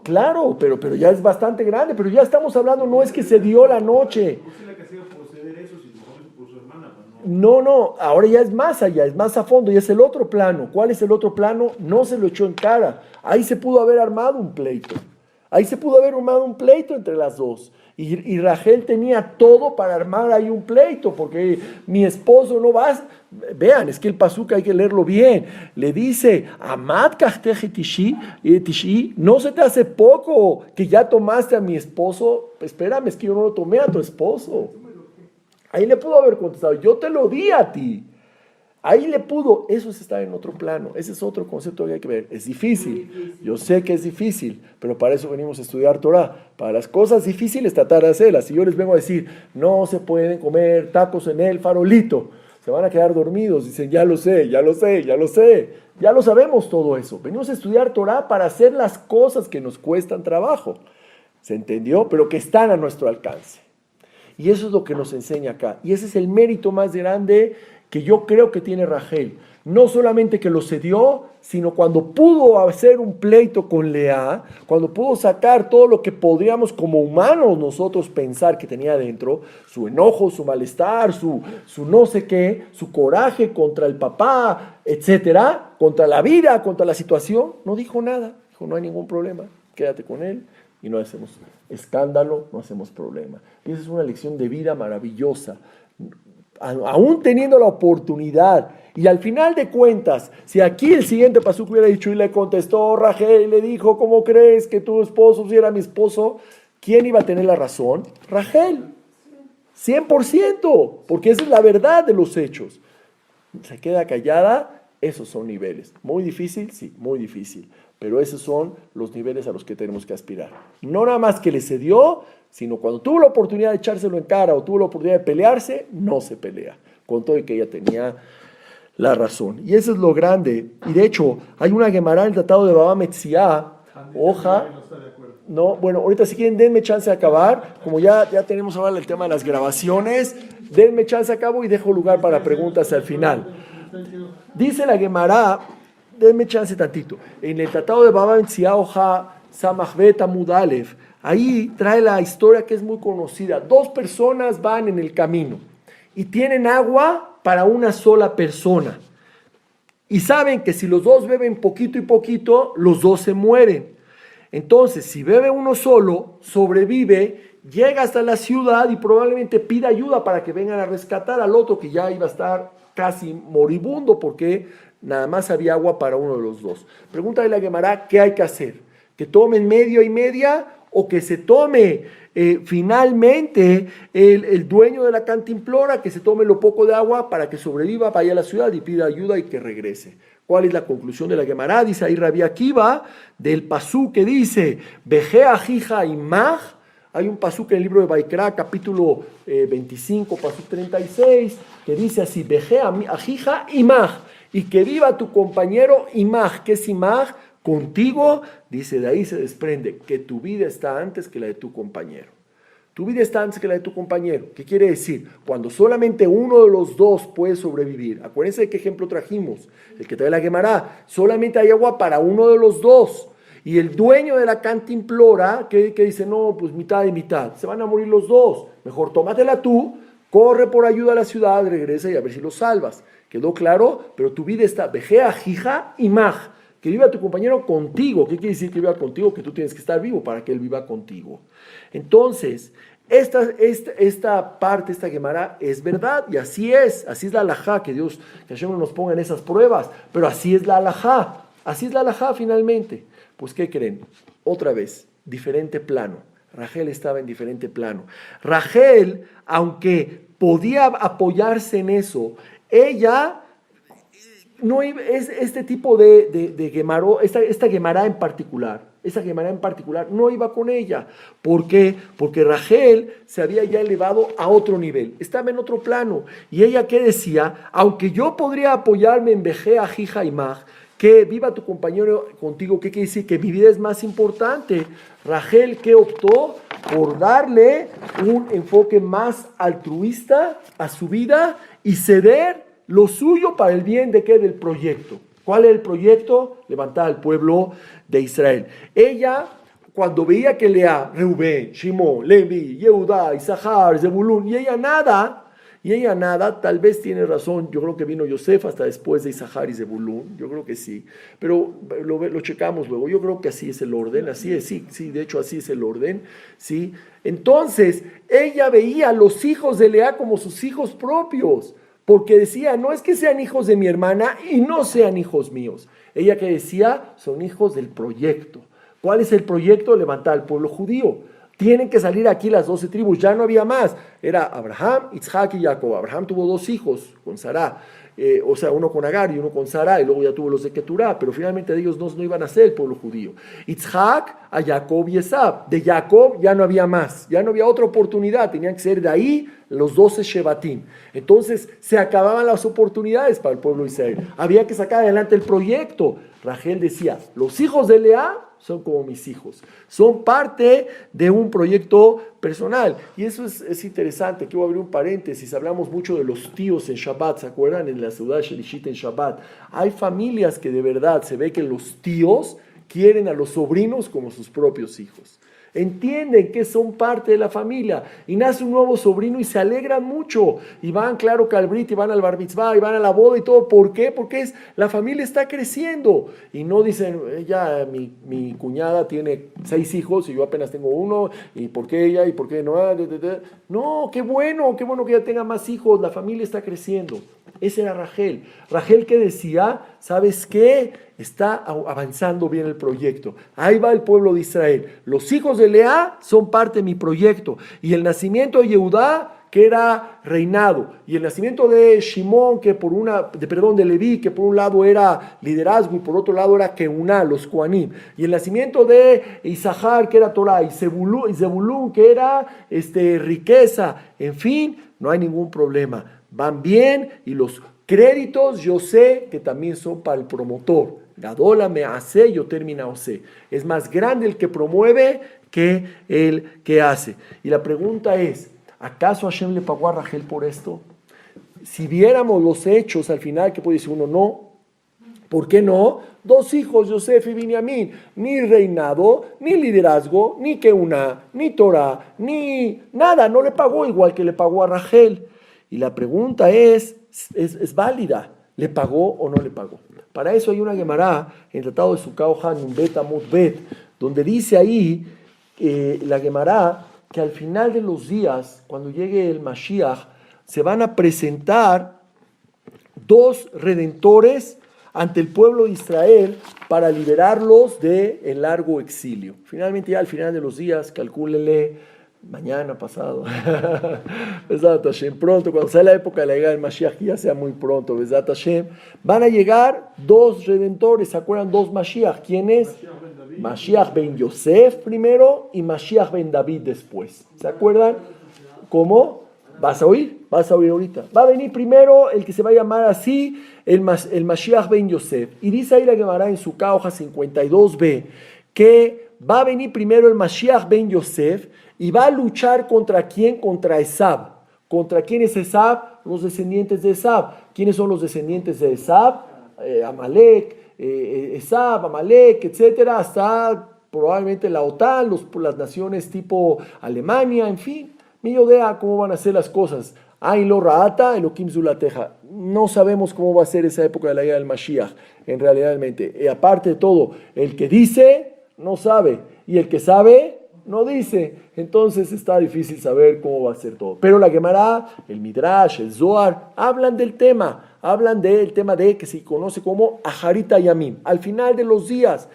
Claro, pero ya es bastante grande, pero ya estamos hablando, no es que se dio la noche. No, ahora ya es más allá, es más a fondo, ya es el otro plano. ¿Cuál es el otro plano? No se lo echó en cara. Ahí se pudo haber armado un pleito. Ahí se pudo haber armado un pleito entre las dos. Y Rachel tenía todo para armar ahí un pleito, porque mi esposo no va. Vean, es que el pasuk hay que leerlo bien. Le dice, Amad kachtech tishi, no se te hace poco que ya tomaste a mi esposo. Espérame, es que yo no lo tomé a tu esposo. Ahí le pudo haber contestado, yo te lo di a ti. Ahí le pudo, eso es estar en otro plano, ese es otro concepto que hay que ver. Es difícil, yo sé que es difícil, pero para eso venimos a estudiar Torah. Para las cosas difíciles tratar de hacerlas. Si yo les vengo a decir, no se pueden comer tacos en el farolito, se van a quedar dormidos, dicen, ya lo sé, ya lo sabemos todo eso. Venimos a estudiar Torah para hacer las cosas que nos cuestan trabajo, ¿se entendió? Pero que están a nuestro alcance. Y eso es lo que nos enseña acá. Y ese es el mérito más grande que yo creo que tiene Rachel. No solamente que lo cedió, sino cuando pudo hacer un pleito con Lea, cuando pudo sacar todo lo que podríamos como humanos nosotros pensar que tenía dentro, su enojo, su malestar, su no sé qué, su coraje contra el papá, etcétera, contra la vida, contra la situación, no dijo nada. Dijo, no hay ningún problema, quédate con él. Y no hacemos escándalo, no hacemos problema. Y esa es una lección de vida maravillosa. Aún teniendo la oportunidad, y al final de cuentas, si aquí el siguiente pasuk hubiera dicho y le contestó Rachel y le dijo, ¿cómo crees que tu esposo si era mi esposo? ¿Quién iba a tener la razón? Rachel, 100%, porque esa es la verdad de los hechos. Se queda callada, esos son niveles. Muy difícil, sí, muy difícil. Pero esos son los niveles a los que tenemos que aspirar. No nada más que le cedió, sino cuando tuvo la oportunidad de echárselo en cara o tuvo la oportunidad de pelearse, no se pelea. Con todo y que ella tenía la razón. Y eso es lo grande. Y de hecho, hay una Gemara en el Tratado de Baba Metzia, hoja. No, bueno, ahorita si quieren, denme chance de acabar. Como ya tenemos ahora el tema de las grabaciones, denme chance de acabo y dejo lugar para preguntas al final. Dice la Gemara, denme chance tantito. En el Tratado de Baba Metzia, hoja Samachbet Amud Aleph, ahí trae la historia que es muy conocida. Dos personas van en el camino y tienen agua para una sola persona. Y saben que si los dos beben poquito y poquito, los dos se mueren. Entonces, si bebe uno solo, sobrevive, llega hasta la ciudad y probablemente pida ayuda para que vengan a rescatar al otro que ya iba a estar casi moribundo porque nada más había agua para uno de los dos. Pregúntale a la Gemara, ¿qué hay que hacer? ¿Que tomen medio y media o que se tome finalmente el dueño de la cantimplora, que se tome lo poco de agua para que sobreviva, vaya a la ciudad y pida ayuda y que regrese? ¿Cuál es la conclusión de la Gemara? Dice ahí Rabbi Akiva del pasú que dice Veje ajija imaj. Hay un pasuk en el libro de Baikra, capítulo 25, pasuk 36, que dice así, Veje ajija imaj, y que viva tu compañero imaj. ¿Qué es imaj? Contigo. Dice, de ahí se desprende que tu vida está antes que la de tu compañero. Tu vida está antes que la de tu compañero. ¿Qué quiere decir? Cuando solamente uno de los dos puede sobrevivir. Acuérdense de qué ejemplo trajimos. El que trae la Gemara, solamente hay agua para uno de los dos. Y el dueño de la cantimplora, que dice, no, pues mitad y mitad, se van a morir los dos. Mejor tómatela tú, corre por ayuda a la ciudad, regresa y a ver si los salvas. ¿Quedó claro? Pero tu vida está, vejea, jija y maj. Que viva tu compañero contigo. ¿Qué quiere decir que viva contigo? Que tú tienes que estar vivo para que él viva contigo. Entonces, esta parte, esta Gemara, es verdad, y así es la halajá, que Hashem no nos ponga en esas pruebas, pero así es la halajá finalmente. Pues, ¿qué creen? Otra vez, diferente plano. Rachel estaba en diferente plano. Rachel, aunque podía apoyarse en eso, ella no iba, este tipo de Gemara, esta Gemara en particular, no iba con ella. ¿Por qué? Porque Rachel se había ya elevado a otro nivel, estaba en otro plano. Y ella, ¿qué decía? Aunque yo podría apoyarme en Veje, Ajija y Maj, que viva tu compañero contigo. ¿Qué quiere decir? Que mi vida es más importante. Rachel, ¿qué optó? Por darle un enfoque más altruista a su vida y ceder lo suyo para el bien de qué? Del proyecto. ¿Cuál es el proyecto? Levantar al pueblo de Israel. Ella, cuando veía que Lea, Reubén, Shimón, Levi, Yehudá, Isahar, Zebulún, y ella nada, tal vez tiene razón. Yo creo que vino Yosef hasta después de Isahar y Zebulún, yo creo que sí, pero lo checamos luego. Yo creo que así es el orden, así es, sí, de hecho así es el orden, sí. Entonces, ella veía a los hijos de Lea como sus hijos propios, porque decía, no es que sean hijos de mi hermana y no sean hijos míos. Ella que decía, son hijos del proyecto. ¿Cuál es el proyecto? Levantar al pueblo judío. Tienen que salir aquí las 12 tribus, ya no había más. Era Abraham, Isaac y Jacob. Abraham tuvo 2 hijos con Sará, uno con Agar y uno con Sará, y luego ya tuvo los de Keturá, pero finalmente ellos no iban a ser el pueblo judío. Isaac a Jacob y Esab. De Jacob ya no había más, ya no había otra oportunidad, tenían que ser de ahí los 12 Shevatim. Entonces se acababan las oportunidades para el pueblo de Israel. Había que sacar adelante el proyecto. Rachel decía, los hijos de Lea son como mis hijos, son parte de un proyecto personal. Y eso es interesante. Aquí voy a abrir un paréntesis. Hablamos mucho de los tíos en Shabbat, ¿se acuerdan? En la ciudad Shelishit en Shabbat. Hay familias que de verdad se ve que los tíos quieren a los sobrinos como sus propios hijos. Entienden que son parte de la familia y nace un nuevo sobrino y se alegran mucho y van, claro, que al brit y van al bar mitzvah y van a la boda y todo. ¿Por qué? Porque la familia está creciendo y no dicen, ya mi cuñada tiene 6 hijos y yo apenas tengo 1, y ¿por qué ella? ¿Y por qué no? No, qué bueno que ella tenga más hijos, la familia está creciendo. Esa era Rachel. Rachel que decía, ¿sabes qué? Está avanzando bien el proyecto. Ahí va el pueblo de Israel. Los hijos de Lea son parte de mi proyecto. Y el nacimiento de Yehudá, que era reinado. Y el nacimiento de Shimón, de Leví, que por un lado era liderazgo y por otro lado era Keuná, los Kohanim. Y el nacimiento de Isahar, que era Torah. Y Zebulún, que era riqueza. En fin, no hay ningún problema. Van bien y los créditos yo sé que también son para el promotor. Gadola me hace, yo termina ose. Es más grande el que promueve que el que hace. Y la pregunta es, ¿acaso Hashem le pagó a Rachel por esto? Si viéramos los hechos al final, ¿qué puede decir uno? No. ¿Por qué no? 2 hijos, Yosef y Binyamin. Ni reinado, ni liderazgo, ni Keuná, ni Torah, ni nada. No le pagó igual que le pagó a Rachel. Y la pregunta es válida. ¿Le pagó o no le pagó? Para eso hay una Gemara en el Tratado de Sukkah Hanun Bet Amud Bet, donde dice ahí la Gemara que al final de los días, cuando llegue el Mashiach, se van a presentar 2 redentores ante el pueblo de Israel para liberarlos del largo exilio. Finalmente, ya al final de los días, calcúlele, mañana, pasado, Besat Hashem, pronto, cuando sea la época de la llegada del Mashiach, ya sea muy pronto, Besat Hashem, van a llegar 2 redentores. ¿Se acuerdan? 2 Mashiach. ¿Quién es? Mashiach ben Yosef primero y Mashiach ben David después. ¿Se acuerdan? ¿Cómo? ¿Vas a oír? Vas a oír ahorita. Va a venir primero el que se va a llamar así, el Mashiach ben Yosef. Y dice ahí la Gemara en su hoja 52b, que va a venir primero el Mashiach ben Yosef y va a luchar ¿contra quién? Contra Esab. ¿Contra quién es Esab? Los descendientes de Esab. ¿Quiénes son los descendientes de Esab? Amalek, Esab, Amalek, etcétera, hasta probablemente la OTAN, las naciones tipo Alemania, en fin. Ni idea cómo van a ser las cosas. Ain lo ra'ata, Elohim zulateja. No sabemos cómo va a ser esa época de la guerra del Mashiach, en realmente. Y aparte de todo, el que dice, no sabe. Y el que sabe, no dice. Entonces está difícil saber cómo va a ser todo. Pero la Gemara, el Midrash, el Zohar, hablan del tema. Hablan del tema de que se conoce como Aharita Yamim. Al final de los días,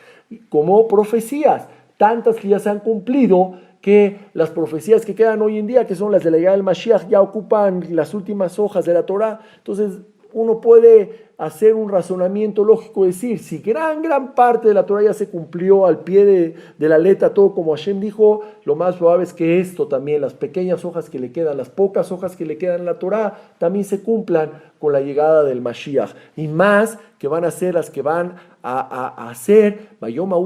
como profecías. Tantas que ya se han cumplido, que las profecías que quedan hoy en día, que son las de la llegada del Mashiach, ya ocupan las últimas hojas de la Torah. Entonces, uno puede hacer un razonamiento lógico, decir, si gran parte de la Torah ya se cumplió al pie de la letra, todo como Hashem dijo, lo más probable es que esto también, las pequeñas hojas que le quedan, las pocas hojas que le quedan en la Torah, también se cumplan con la llegada del Mashiach. Y más que van a ser las que van a hacer, la llegada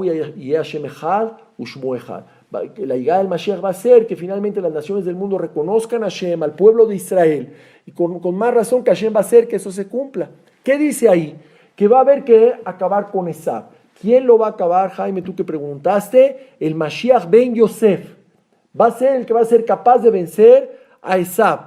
del Mashiach va a ser que finalmente las naciones del mundo reconozcan a Hashem, al pueblo de Israel, y con más razón que Hashem va a hacer que eso se cumpla. ¿Qué dice ahí? Que va a haber que acabar con Esab. ¿Quién lo va a acabar, Jaime, tú que preguntaste? El Mashiach ben Yosef. Va a ser el que va a ser capaz de vencer a Esab.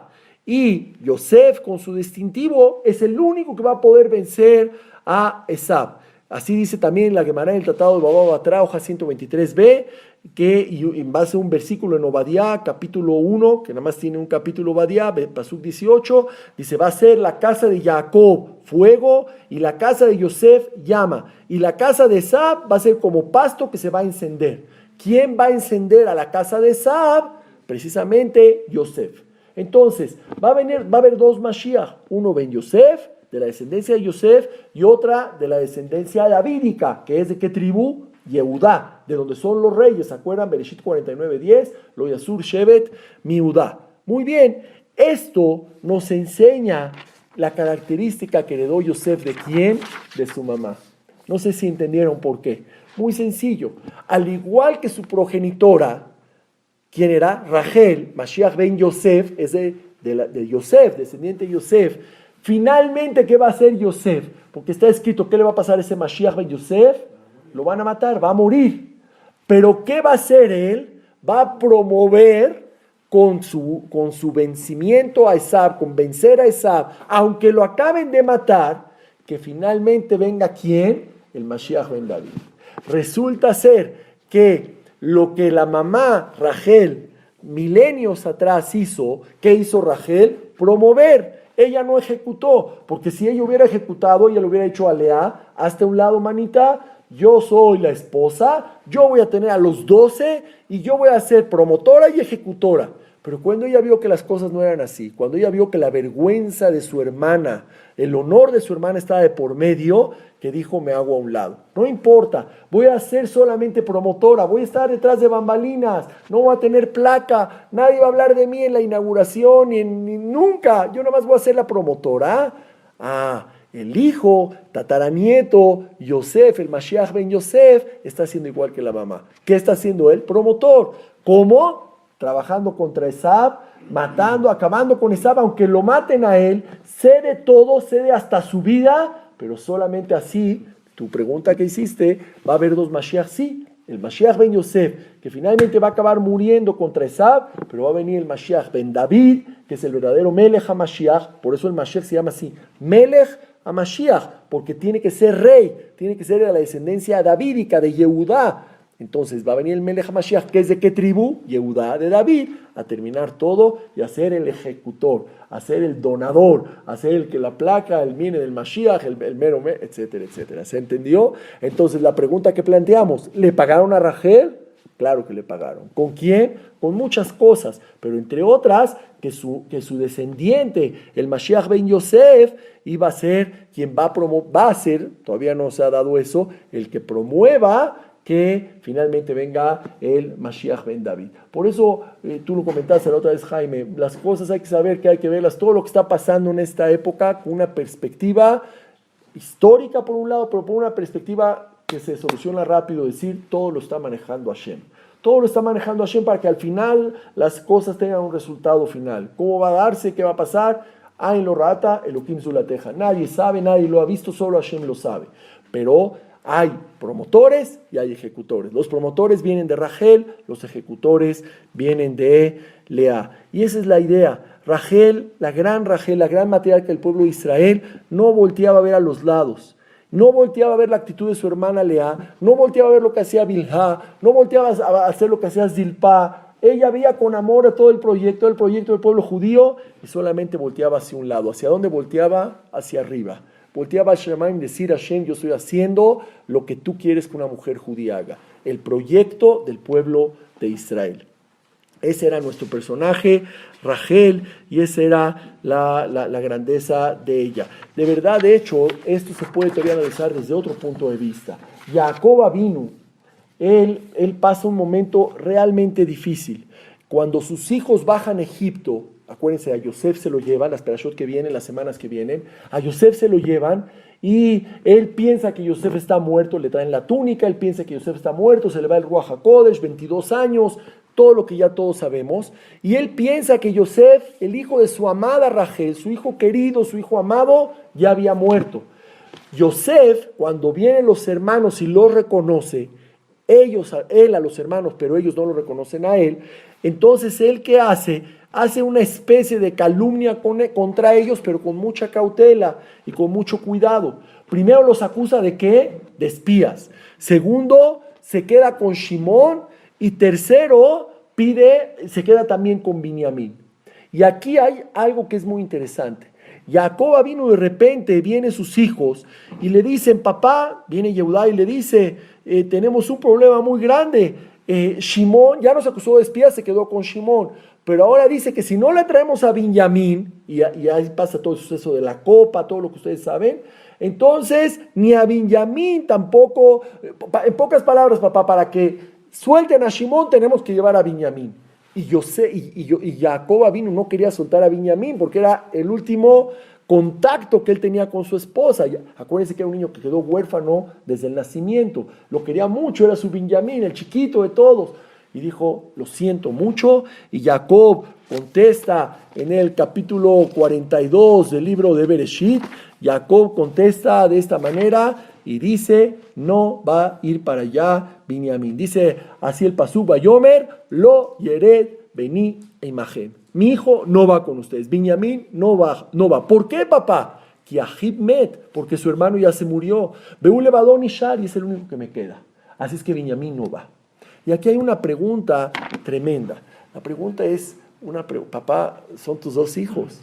Y Yosef, con su distintivo, es el único que va a poder vencer a Esab. Así dice también la Gemara en el Tratado de Baba Batra, hoja 123b, que en base a un versículo en Obadiah, capítulo 1, que nada más tiene un capítulo Obadiah, Pasuk 18, dice, va a ser la casa de Jacob fuego, y la casa de Yosef llama, y la casa de Esab va a ser como pasto que se va a encender. ¿Quién va a encender a la casa de Esab? Precisamente Yosef. Entonces, va a haber dos Mashiach, uno ben Yosef, de la descendencia de Yosef, y otra de la descendencia davídica, que es de qué tribu? Yehudá, de donde son los reyes, ¿se acuerdan? Bereshit 49:10, Lo Yasur Shevet Miudá. Muy bien, esto nos enseña la característica que heredó Yosef de quién, de su mamá. No sé si entendieron por qué. Muy sencillo, al igual que su progenitora, ¿quién era? Rachel, Mashiach ben Yosef, es de Yosef, descendiente de Yosef. Finalmente, ¿qué va a hacer Yosef? Porque está escrito, ¿qué le va a pasar a ese Mashiach ben Yosef? Lo van a matar, va a morir. Pero ¿qué va a hacer él? Va a promover con su vencimiento a Esab, con vencer a Esab, aunque lo acaben de matar, que finalmente venga ¿quién? El Mashiach ben David. Resulta ser que lo que la mamá Rachel milenios atrás hizo, ¿qué hizo Rachel? Promover. Ella no ejecutó, porque si ella hubiera ejecutado, ella lo hubiera hecho a Lea, hasta un lado, manita, yo soy la esposa, yo voy a tener a los 12 y yo voy a ser promotora y ejecutora. Pero cuando ella vio que las cosas no eran así, cuando ella vio que la vergüenza de su hermana, el honor de su hermana estaba de por medio, que dijo, me hago a un lado. No importa, voy a ser solamente promotora, voy a estar detrás de bambalinas, no voy a tener placa, nadie va a hablar de mí en la inauguración, ni nunca, yo nomás voy a ser la promotora. El hijo, tataranieto, Yosef, el Mashiach ben Yosef, está haciendo igual que la mamá. ¿Qué está haciendo él? Promotor. ¿Cómo? Trabajando contra Esab, matando, acabando con Esab, aunque lo maten a él, cede todo, cede hasta su vida, pero solamente así, tu pregunta que hiciste, va a haber dos Mashiach, sí, el Mashiach ben Yosef, que finalmente va a acabar muriendo contra Esab, pero va a venir el Mashiach ben David, que es el verdadero Melech HaMashiach, por eso el Mashiach se llama así, Melech HaMashiach, porque tiene que ser rey, tiene que ser de la descendencia davídica, de Yehudá. Entonces va a venir el Melech HaMashiach, que es de qué tribu? Yehudá, de David, a terminar todo y a ser el ejecutor, a ser el donador, a ser el que la placa, el mine del Mashiach, el mero, etcétera, etcétera. ¿Se entendió? Entonces la pregunta que planteamos, ¿le pagaron a Rachel? Claro que le pagaron. ¿Con quién? Con muchas cosas, pero entre otras, que su descendiente, el Mashiach ben Yosef, iba a ser quien va a ser, todavía no se ha dado eso, el que promueva que finalmente venga el Mashiach ben David. Por eso, tú lo comentaste la otra vez, Jaime, las cosas hay que saber que hay que verlas, todo lo que está pasando en esta época con una perspectiva histórica por un lado, pero por una perspectiva que se soluciona rápido, decir, todo lo está manejando Hashem. Todo lo está manejando Hashem para que al final las cosas tengan un resultado final. ¿Cómo va a darse? ¿Qué va a pasar? Ain lo rata, Elohim zulateja. Nadie sabe, nadie lo ha visto, solo Hashem lo sabe. Pero hay promotores y hay ejecutores. Los promotores vienen de Rachel, los ejecutores vienen de Lea. Y esa es la idea. Rachel, la gran matriarca del pueblo de Israel, no volteaba a ver a los lados. No volteaba a ver la actitud de su hermana Lea, no volteaba a ver lo que hacía Bilhá, no volteaba a hacer lo que hacía Zilpá. Ella veía con amor a todo el proyecto del pueblo judío y solamente volteaba hacia un lado. ¿Hacia dónde volteaba? Hacia arriba. Volteaba a Shemaim, decir a Hashem, yo estoy haciendo lo que tú quieres que una mujer judía haga. El proyecto del pueblo de Israel. Ese era nuestro personaje, Rachel, y esa era la grandeza de ella. De verdad, de hecho, esto se puede todavía analizar desde otro punto de vista. Jacob Avinu, él pasa un momento realmente difícil. Cuando sus hijos bajan a Egipto, acuérdense, a Yosef se lo llevan, las perashot que vienen, las semanas que vienen, a Yosef se lo llevan y él piensa que Yosef está muerto, le traen la túnica, él piensa que Yosef está muerto, se le va el Ruach HaKodesh, 22 años, todo lo que ya todos sabemos, y él piensa que Yosef, el hijo de su amada Rachel, su hijo querido, su hijo amado, ya había muerto. Yosef, cuando vienen los hermanos y lo reconoce, él a los hermanos, pero ellos no lo reconocen a él, entonces él ¿qué hace? Hace una especie de calumnia contra ellos, pero con mucha cautela y con mucho cuidado. Primero los acusa de ¿qué? De espías. Segundo, se queda con Shimón. Y tercero, se queda también con Binyamin. Y aquí hay algo que es muy interesante. Jacob vino de repente, vienen sus hijos y le dicen, papá, viene Yehudá y le dice, tenemos un problema muy grande. Shimón ya nos acusó de espías, se quedó con Shimón. Pero ahora dice que si no le traemos a Binyamin, y ahí pasa todo el suceso de la copa, todo lo que ustedes saben, entonces ni a Binyamin tampoco, en pocas palabras, papá, para que suelten a Shimón tenemos que llevar a Binyamin. Y Jacob vino, no quería soltar a Binyamin porque era el último contacto que él tenía con su esposa. Acuérdense que era un niño que quedó huérfano desde el nacimiento. Lo quería mucho, era su Binyamin, el chiquito de todos. Y dijo, lo siento mucho. Y Jacob contesta en el capítulo 42 del libro de Bereshit. Jacob contesta de esta manera y dice, no va a ir para allá Binyamin. Dice así el pasuk, Vayomer, lo yered beni e imagen. Mi hijo no va con ustedes. Binyamin no va. ¿Por qué, papá? Ki ahib met, porque su hermano ya se murió. Beule badon ishar, y es el único que me queda. Así es que Binyamin no va. Y aquí hay una pregunta tremenda. La pregunta es, papá, son tus dos hijos.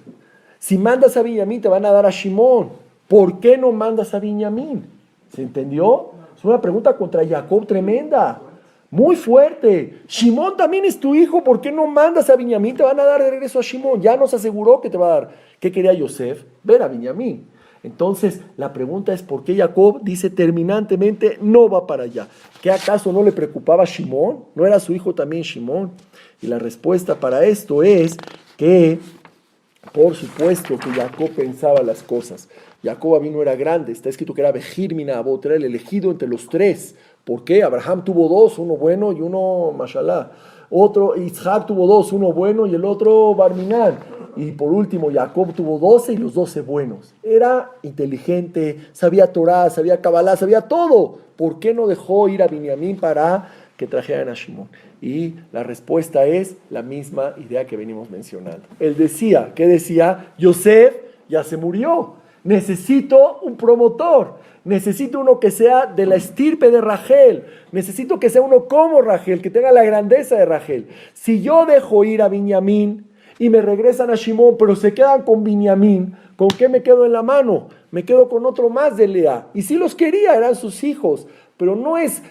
Si mandas a Binyamin, te van a dar a Shimón. ¿Por qué no mandas a Binyamin? ¿Se entendió? Es una pregunta contra Jacob tremenda. Muy fuerte. Shimón también es tu hijo. ¿Por qué no mandas a Binyamin? Te van a dar de regreso a Shimón. Ya nos aseguró que te va a dar. ¿Qué quería Yosef? Ver a Binyamin. Entonces, la pregunta es ¿por qué Jacob dice terminantemente no va para allá? ¿Qué acaso no le preocupaba a Shimón? ¿No era su hijo también Shimón? Y la respuesta para esto es que, por supuesto, que Jacob pensaba las cosas. Jacob vino era grande. Está escrito que era Bejir Mina Abot, era el elegido entre los tres. ¿Por qué? Abraham tuvo dos, uno bueno y uno mashallah. Isaac tuvo dos, uno bueno y el otro Barminán. Y por último, Jacob tuvo 12 y los 12 buenos. Era inteligente, sabía Torah, sabía Kabbalah, sabía todo. ¿Por qué no dejó ir a Binyamin para que trajeran a Shimón? Y la respuesta es la misma idea que venimos mencionando. Él decía, ¿qué decía? Yosef ya se murió. Necesito un promotor. Necesito uno que sea de la estirpe de Rachel. Necesito que sea uno como Rachel, que tenga la grandeza de Rachel. Si yo dejo ir a Binyamin y me regresan a Shimón, pero se quedan con Binyamin, ¿con qué me quedo en la mano? Me quedo con otro más de Lea. Y si los quería, eran sus hijos, pero no es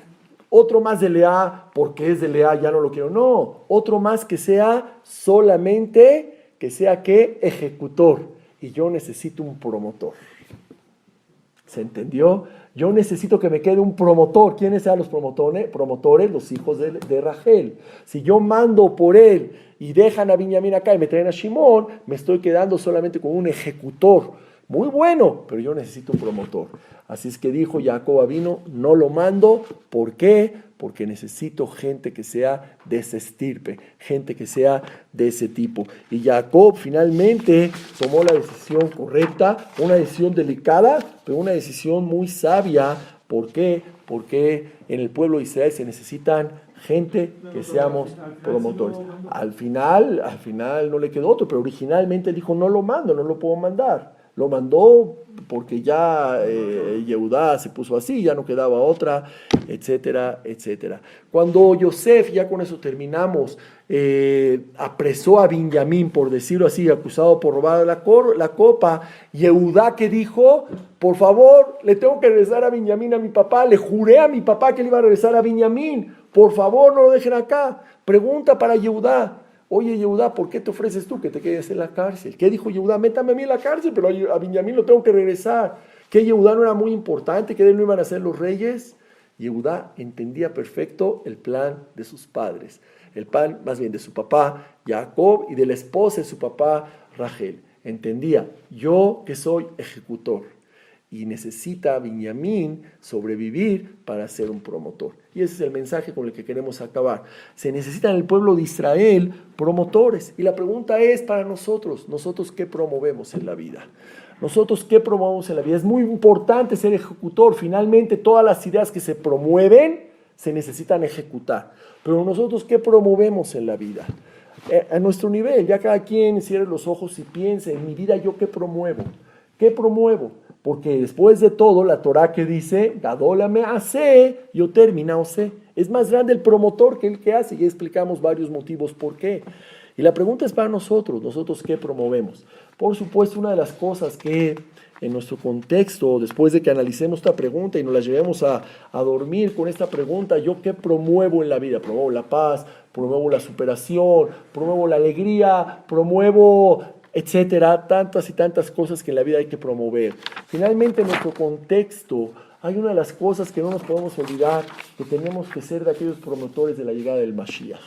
otro más de Lea porque es de Lea, ya no lo quiero. No, otro más que sea solamente, que sea ¿qué? Ejecutor. Y yo necesito un promotor. ¿Se entendió? Yo necesito que me quede un promotor. ¿Quiénes sean los promotores? Los hijos de Rachel. Si yo mando por él y dejan a Binyamin acá y me traen a Shimón, me estoy quedando solamente con un ejecutor. Muy bueno, pero yo necesito un promotor. Así es que dijo Jacob vino, no lo mando. ¿Por qué? Porque necesito gente que sea de ese estirpe, gente que sea de ese tipo. Y Jacob finalmente tomó la decisión correcta, una decisión delicada, pero una decisión muy sabia. ¿Por qué? Porque en el pueblo de Israel se necesitan gente que seamos promotores. Al final no le quedó otro, pero originalmente dijo no lo mando, no lo puedo mandar. Lo mandó porque ya Yehudá se puso así, ya no quedaba otra, etcétera, etcétera. Cuando Yosef, ya con eso terminamos, apresó a Binyamin, por decirlo así, acusado por robar la copa, Yehudá que dijo, por favor, le tengo que regresar a Binyamin a mi papá, le juré a mi papá que le iba a regresar a Binyamin, por favor no lo dejen acá. Pregunta para Yehudá. Oye, Yehudá, ¿por qué te ofreces tú que te quedes en la cárcel? ¿Qué dijo Yehudá? Métame a mí en la cárcel, pero a Benjamín lo tengo que regresar. ¿Qué Yehudá no era muy importante? ¿Que de él no iban a ser los reyes? Yehudá entendía perfecto el plan de sus padres. El plan, más bien, de su papá, Jacob, y de la esposa de su papá, Rachel. Entendía, yo que soy ejecutor, y necesita Benjamín sobrevivir para ser un promotor. Y ese es el mensaje con el que queremos acabar. Se necesitan en el pueblo de Israel promotores. Y la pregunta es para nosotros ¿qué promovemos en la vida? ¿Nosotros qué promovemos en la vida? Es muy importante ser ejecutor. Finalmente, todas las ideas que se promueven se necesitan ejecutar. Pero nosotros, ¿qué promovemos en la vida? A nuestro nivel, ya cada quien cierre los ojos y piense, en mi vida, ¿yo qué promuevo? ¿Qué promuevo? Porque después de todo, la Torah que dice, Gadolame hace, yo terminado sé. Es más grande el promotor que el que hace. Y explicamos varios motivos por qué. Y la pregunta es para ¿nosotros qué promovemos? Por supuesto, una de las cosas que en nuestro contexto, después de que analicemos esta pregunta y nos la llevemos a dormir con esta pregunta, ¿yo qué promuevo en la vida? Promuevo la paz, promuevo la superación, promuevo la alegría, promuevo, etcétera, tantas y tantas cosas que en la vida hay que promover. Finalmente, en nuestro contexto, hay una de las cosas que no nos podemos olvidar, que tenemos que ser de aquellos promotores de la llegada del Mashiach.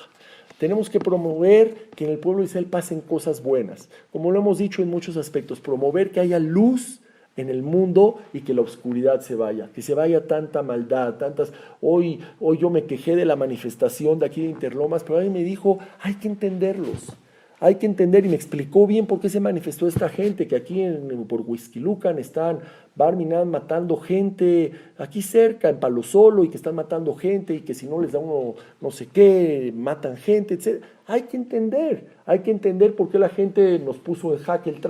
Tenemos que promover que en el pueblo de Israel pasen cosas buenas. Como lo hemos dicho en muchos aspectos, promover que haya luz en el mundo y que la oscuridad se vaya, que se vaya tanta maldad, tantas... Hoy yo me quejé de la manifestación de aquí de Interlomas, pero alguien me dijo, hay que entenderlos. Hay que entender, y me explicó bien por qué se manifestó esta gente, que aquí por Huixquilucan están Barminan matando gente, aquí cerca, en Palo Solo, y que están matando gente, y que si no les da uno no sé qué, matan gente, etc. Hay que entender por qué la gente nos puso en jaque el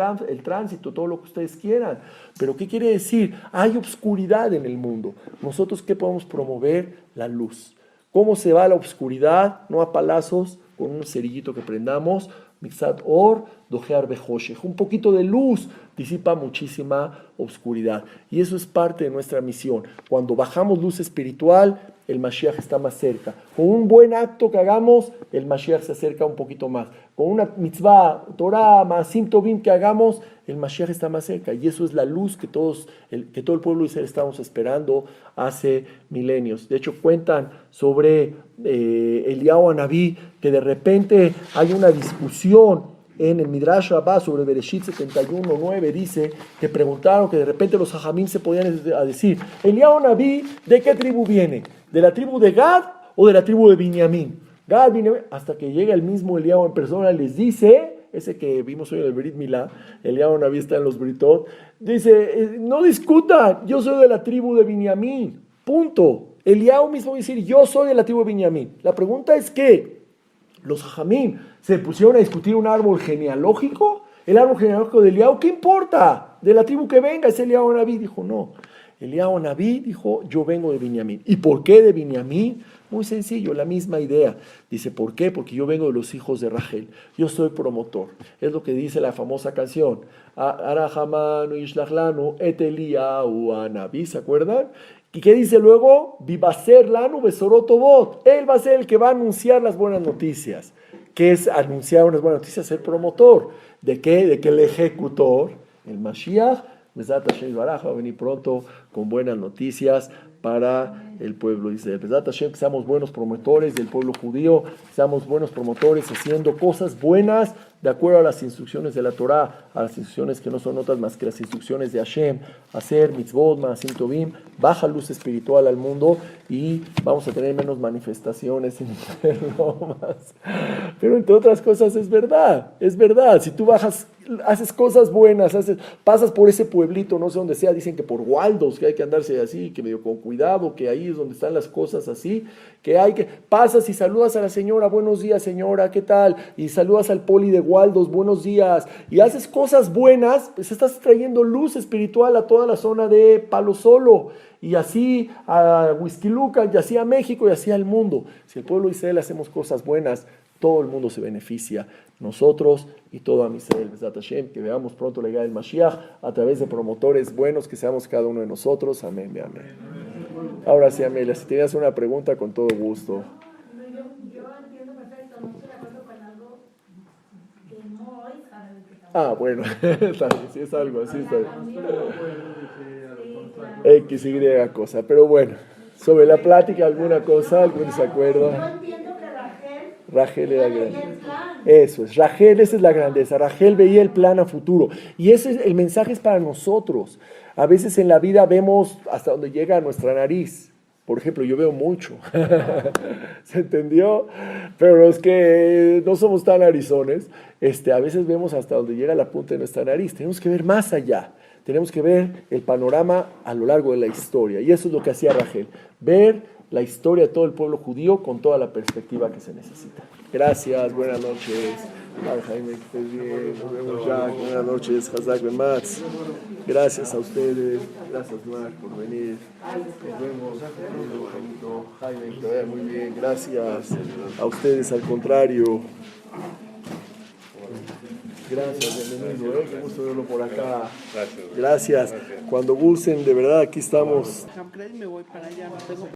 tránsito, todo lo que ustedes quieran. Pero ¿qué quiere decir? Hay obscuridad en el mundo. ¿Nosotros qué podemos promover? La luz. ¿Cómo se va la obscuridad? No a palazos, con un cerillito que prendamos, Mixat Or, Dojear Bejoshech. Un poquito de luz disipa muchísima oscuridad. Y eso es parte de nuestra misión. Cuando bajamos luz espiritual, el Mashiach está más cerca. Con un buen acto que hagamos, el Mashiach se acerca un poquito más. Con una mitzvah, Torah, Maasim Tovim que hagamos, el Mashiach está más cerca. Y eso es la luz que todo el pueblo de Israel estamos esperando hace milenios. De hecho, cuentan sobre Eliyahu Anabí, que de repente hay una discusión en el Midrash Rabbah sobre Bereshit 71:9, dice que preguntaron, que de repente los hajamim se podían decir, Eliyahu Anabí, ¿de qué tribu viene? ¿De la tribu de Gad o de la tribu de Binyamin? Gad, Binyamin, hasta que llega el mismo Eliyahu en persona, les dice, ese que vimos hoy en el Brit Milá, Eliyahu Anabí está en los Britot, dice, no discutan, yo soy de la tribu de Binyamin, punto. Eliyahu mismo va a decir, yo soy de la tribu de Binyamin. La pregunta es que los hajamim se pusieron a discutir un árbol genealógico, el árbol genealógico de Eliyahu, ¿qué importa? De la tribu que venga, es Eliyahu Anabí. Dijo, no. Eliyahu Anabí dijo, yo vengo de Binyamin. ¿Y por qué de Binyamin? Muy sencillo, la misma idea. Dice, ¿por qué? Porque yo vengo de los hijos de Rachel. Yo soy promotor. Es lo que dice la famosa canción. Arahamanu Ishlachlanu et Eliyahu Anabí, ¿se acuerdan? ¿Y qué dice luego? Vivaser lanu besorotobot. Él va a ser el que va a anunciar las buenas noticias. ¿Qué es anunciar unas buenas noticias? Ser promotor. ¿De qué? De que el ejecutor, el Mashiach, Bezat Hashem Baraj, va a venir pronto con buenas noticias para el pueblo de Israel. Bezat Hashem, que seamos buenos promotores del pueblo judío, que seamos buenos promotores haciendo cosas buenas de acuerdo a las instrucciones de la Torah, a las instrucciones que no son otras más que las instrucciones de Hashem, hacer mitzvot, maasim tovim, baja luz espiritual al mundo y vamos a tener menos manifestaciones en Interlomas. Pero entre otras cosas es verdad. Si tú haces cosas buenas, pasas por ese pueblito, no sé dónde sea, dicen que por Waldos, que hay que andarse así, que medio con cuidado, que ahí es donde están las cosas así, pasas y saludas a la señora, buenos días señora, ¿qué tal? Y saludas al poli de Waldos, buenos días, y haces cosas buenas, pues estás trayendo luz espiritual a toda la zona de Palo Solo, y así a Huixquilucan, y así a México, y así al mundo. Si el pueblo de Israel hacemos cosas buenas, todo el mundo se beneficia, nosotros y todo Am Israel, Bezat Hashem, que veamos pronto la llegada del Mashiach a través de promotores buenos, que seamos cada uno de nosotros. Amén, amén. Ahora sí, Amelia, si tenías una pregunta, con todo gusto. yo entiendo perfecto, no estoy de acuerdo con algo que no hoy sabe de qué está Ah, bueno, está bien, si es algo así, está bien. hablando. X, Y cosa, pero bueno, sobre la plática alguna cosa, algún desacuerdo. Yo entiendo que Rachel era veía grande. el plan. Eso es, Rachel, esa es la grandeza. Rachel veía el plan a futuro. Y ese es, el mensaje es para nosotros. A veces en la vida vemos hasta donde llega nuestra nariz. Por ejemplo, yo veo mucho. ¿Se entendió? Pero los que no somos tan narizones, a veces vemos hasta donde llega la punta de nuestra nariz. Tenemos que ver más allá. Tenemos que ver el panorama a lo largo de la historia. Y eso es lo que hacía Rachel. Ver la historia de todo el pueblo judío con toda la perspectiva que se necesita. Gracias, buenas noches. Ay, Jaime, que estés bien. Nos vemos ya. Buenas noches, Hazak Ben Matz. Gracias a ustedes. Gracias, Marc, por venir. Nos vemos. Jaime, que te vaya muy bien. Gracias a ustedes, al contrario. Gracias, bienvenido. Qué gusto verlo por acá. Gracias. Cuando gusten, de verdad, aquí estamos. Me voy para allá, no tengo